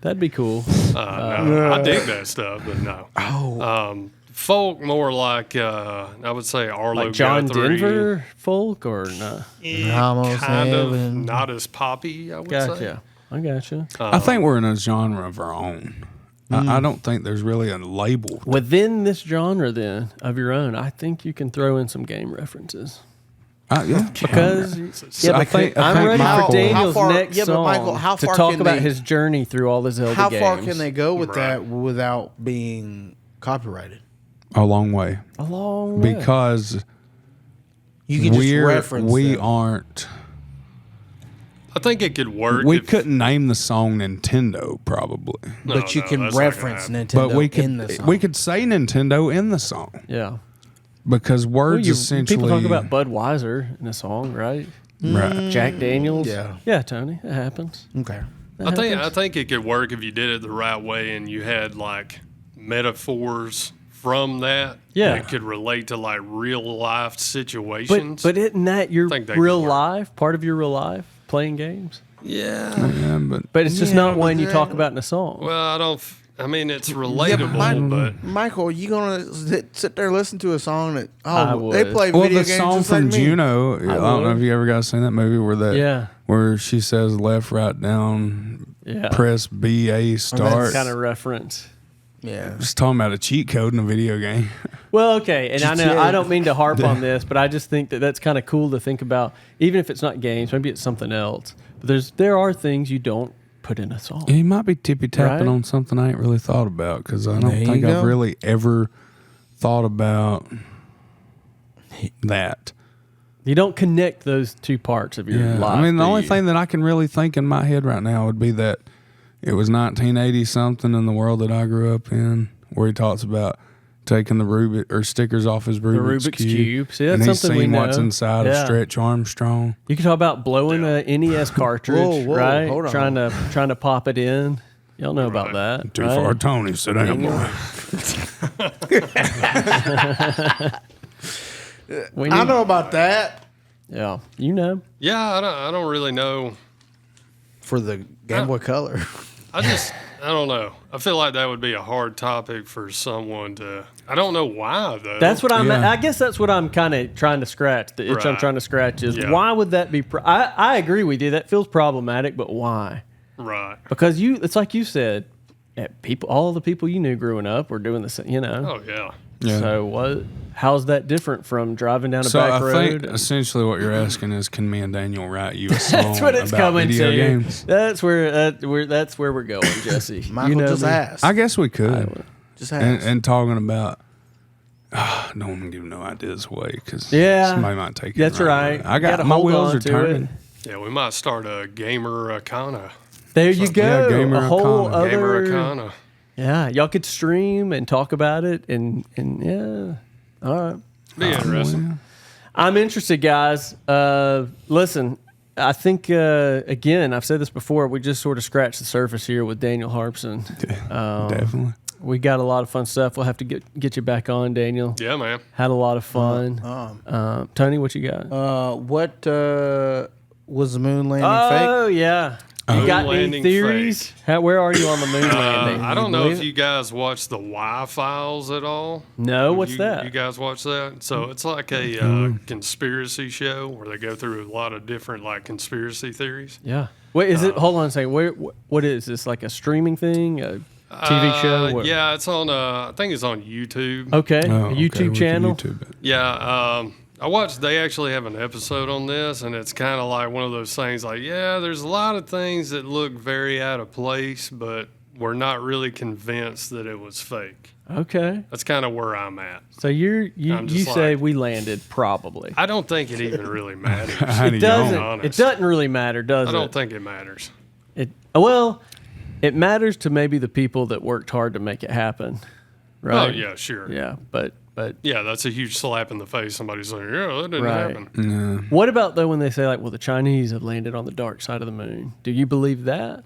That'd be cool. No, I dig that stuff, but no. Oh, Folk more like I would say Arlo Like John Guthrie. Denver folk or no? Almost kind of heaven. not as poppy. I would say. Gotcha. I gotcha. I think we're in a genre of our own. I don't think there's really a label. Within this genre, then of your own, I think you can throw in some game references Yeah. because So I think I'm ready Michael- for Daniel's how far- next yeah, but song Michael, how to far talk can about they- his journey through all the Zelda how games. far can they go with Right. that without being copyrighted? a long way. A long way. Because You can just reference we them. aren't. I think it could work. We if- couldn't name the song Nintendo probably, No, but you no, can that's not gonna reference happen. Nintendo but we in the could song. we could say Nintendo in the song Yeah. because Well, words essentially. people talk about Budweiser in a song, right? Right. Jack Daniels. Yeah. Yeah, Tony. It happens. Okay. That I happens. think it could work if you did it the right way and you had like metaphors from that. Yeah. that could relate to like real life situations. But isn't that your think that real could work. life? Part of your real life? Playing games? yeah. Yeah, but But it's just Yeah, not but one you then- talk about in a song. Well, I don't. I mean, it's relatable, but Michael, you gonna sit there and listen to a song that I they would. play well, video the games song just from like me. Juno. I don't know would. if you ever guys seen that movie Yeah. where she says left, right, down, Yeah. press B, A, start. Kind of reference. Yeah. Just talking about a cheat code in a video game. Well, okay, and I know GTA. I don't mean to harp on this, but I just think that that's kind of cool to think about. Even if it's not games, maybe it's something else. But there are things you don't put in a song. You might be tippy tapping Right? on something I ain't really thought about because I There don't you think go. I've really ever thought about that. You don't connect those two parts of your Yeah, life. I mean the do only you? thing that I can really think in my head right now would be that it was 1980 something in the world that I grew up in, where he talks about taking the Rubik or stickers off his Rubik's, Rubik's Cube. See, and that's he's something we seen what's know. inside of Yeah. Stretch Armstrong. You can talk about blowing a NES cartridge, Whoa, whoa, right? hold on. Trying to pop it in. Y'all know about Right. that, Too right? far, Tony. Sit down, boy. We I need- know about that Yeah, you know. yeah, I don't really know. for the Game Boy Color. I don't know. I feel like that would be a hard topic for someone to. I don't know why though. That's what I'm. Yeah. I guess that's what I'm kind of trying to scratch. The itch I'm Right. trying to scratch is Yeah. why would that be? I agree with you. That feels problematic, but why? right. Because it's like you said, all the people you knew growing up were doing the same. You know. Oh yeah. Yeah. So what? How's that different from driving down a So back I road? think and- essentially what you're asking is, can me and Daniel write you a song that's what it's about coming video to. games? That's where we're going, Jesse. Michael, you know just me. ask. I guess we could. Just ask. And talking about, I don't want to give no ideas away because Yeah. somebody might take it. That's the wrong right. way. I You got gotta my hold wheels on are to turning. it. Yeah, we might start a gamer Arcana. There you go. Gamer a whole Arcana. other. Gamer Arcana. Yeah, y'all could stream and talk about it, and yeah. All right. Be interesting. I'm interested, guys. Listen, I think again, I've said this before. We just sort of scratched the surface here with Daniel Harbison. Definitely. We got a lot of fun stuff. We'll have to get you back on, Daniel. Yeah, man. Had a lot of fun. Tony, what you got? What was the moon landing fake? Oh yeah. You Moon got any landing theories? Where are you on the moon landing? I don't know believe if it? you guys watch the Y-Files at all. No, what's you, that? You guys watch that? So it's like a conspiracy show where they go through a lot of different like conspiracy theories. Yeah. Wait, is it? Hold on a second. What is this? Like a streaming thing? A TV show? What- Yeah, it's on. I think it's on YouTube. Okay. Oh, a okay, YouTube we can channel. YouTube it. Yeah, I watched. They actually have an episode on this, and it's kind of like one of those things. Like, yeah, there's a lot of things that look very out of place, but we're not really convinced that it was fake. Okay. That's kind of where I'm at. So you I'm just say like- we landed probably. I don't think it even really matters. It doesn't. honest. It doesn't really matter, does I it? don't think it matters. Well, it matters to maybe the people that worked hard to make it happen, right? Oh, yeah, sure. Yeah, but Yeah, that's a huge slap in the face. Somebody's like, yeah, that didn't Right. happen. what about though when they say like, well, the Chinese have landed on the dark side of the moon? Do you believe that?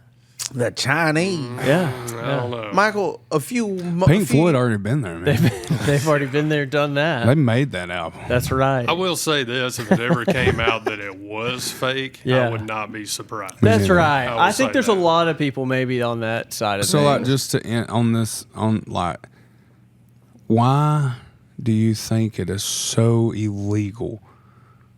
The Chinese. Yeah, I don't know. Michael, Pink Floyd already been there, man. they've already been there, done that. They made that album. That's right. I will say this: if it ever came out that it was fake, Yeah. I would not be surprised. That's neither. right. I will I think say there's that. a lot of people maybe on that side of So, things. like, just to end on this, why do you think it is so illegal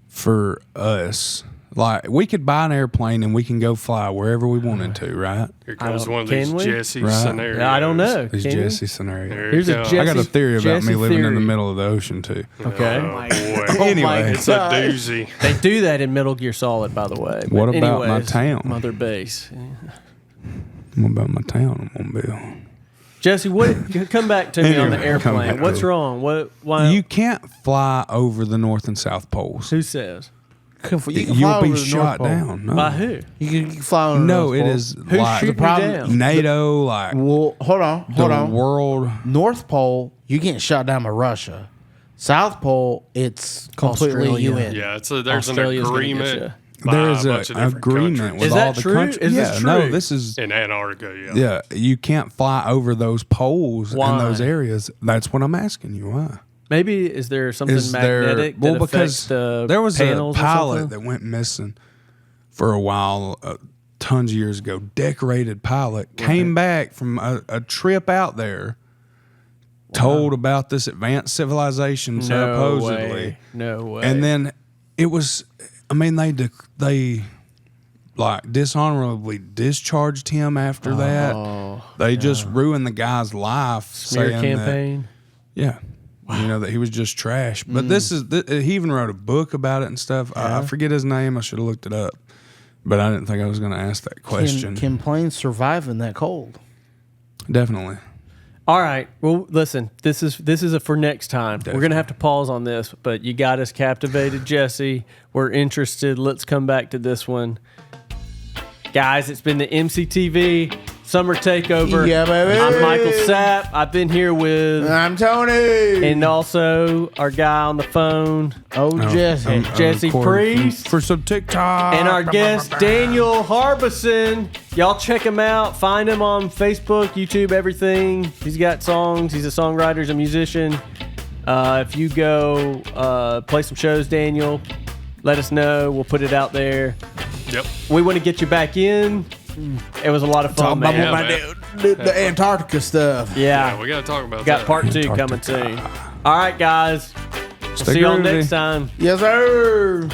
for us? Like, we could buy an airplane and we can go fly wherever we wanted to, right? Here comes don't- one of these can we? Jesse Right. scenarios. I don't know. These Can you? Jesse scenarios. Here Here's it a comes. Jesse- I got a theory about Jesse me living in the theory. middle of the ocean, too. Okay. Oh, boy. Anyway, It's a doozy. They do that in Metal Gear Solid, by the way. But What about my anyways, town? Mother Base. what about my town I'm going to build? Jesse, come back to me on the Anyway, come airplane. back What's to it. wrong? Why? You can't fly over the North and South poles. Who says? You can fly You'll over be the shot North Pole. down. No. By who? You can fly over the No, North it Pole. is Who's like shooting problem- you down? NATO, like Well, hold on. the world. North Pole, you getting shot down by Russia. South Pole, it's completely Australia. UN. Yeah, there's Australia's an gonna get agreement. ya. by There is a an bunch of different agreement countries. with Is all that the true? countries. Is yeah, this no, true? this is in Antarctica. Yeah. yeah. You can't fly over those poles Why? in those areas. That's what I'm asking you. Why? Maybe is there something Is there? magnetic Well, that affects because the there was a panels or pilot something? that went missing for a while, tons of years ago. Decorated pilot came back from a trip out there. Told about this advanced civilization, No supposedly. way. No way. And then it was, I mean, they like dishonorably discharged him after that. They just ruined the guy's life. smear saying campaign. That, yeah. You know, that he was just trash. But this is, he even wrote a book about it and stuff. I forget his name. I should have looked it up. But I didn't think I was going to ask that question. Can planes survive in that cold? Definitely. All right. Well, listen. This is a for next time. We're gonna have to pause on this, but you got us captivated, Jesse. We're interested. Let's come back to this one, guys. It's been the MCTV Summer Takeover. Yeah, baby. I'm Michael Sapp. I've been here with, I'm Tony. and also our guy on the phone, Jesse. Jesse recording Priest. for some TikTok. And our guest, Daniel Harbison. Y'all check him out. Find him on Facebook, YouTube, everything. He's got songs. He's a songwriter. He's a musician. If you go play some shows, Daniel, let us know. We'll put it out there. Yep. We want to get you back in. It was a lot of fun, Talking man. about the Antarctica stuff. Yeah. Yeah, we got to talk about Got that. part 2 coming soon. All right, guys. Stay See you all groovy. next time. Yes, sir.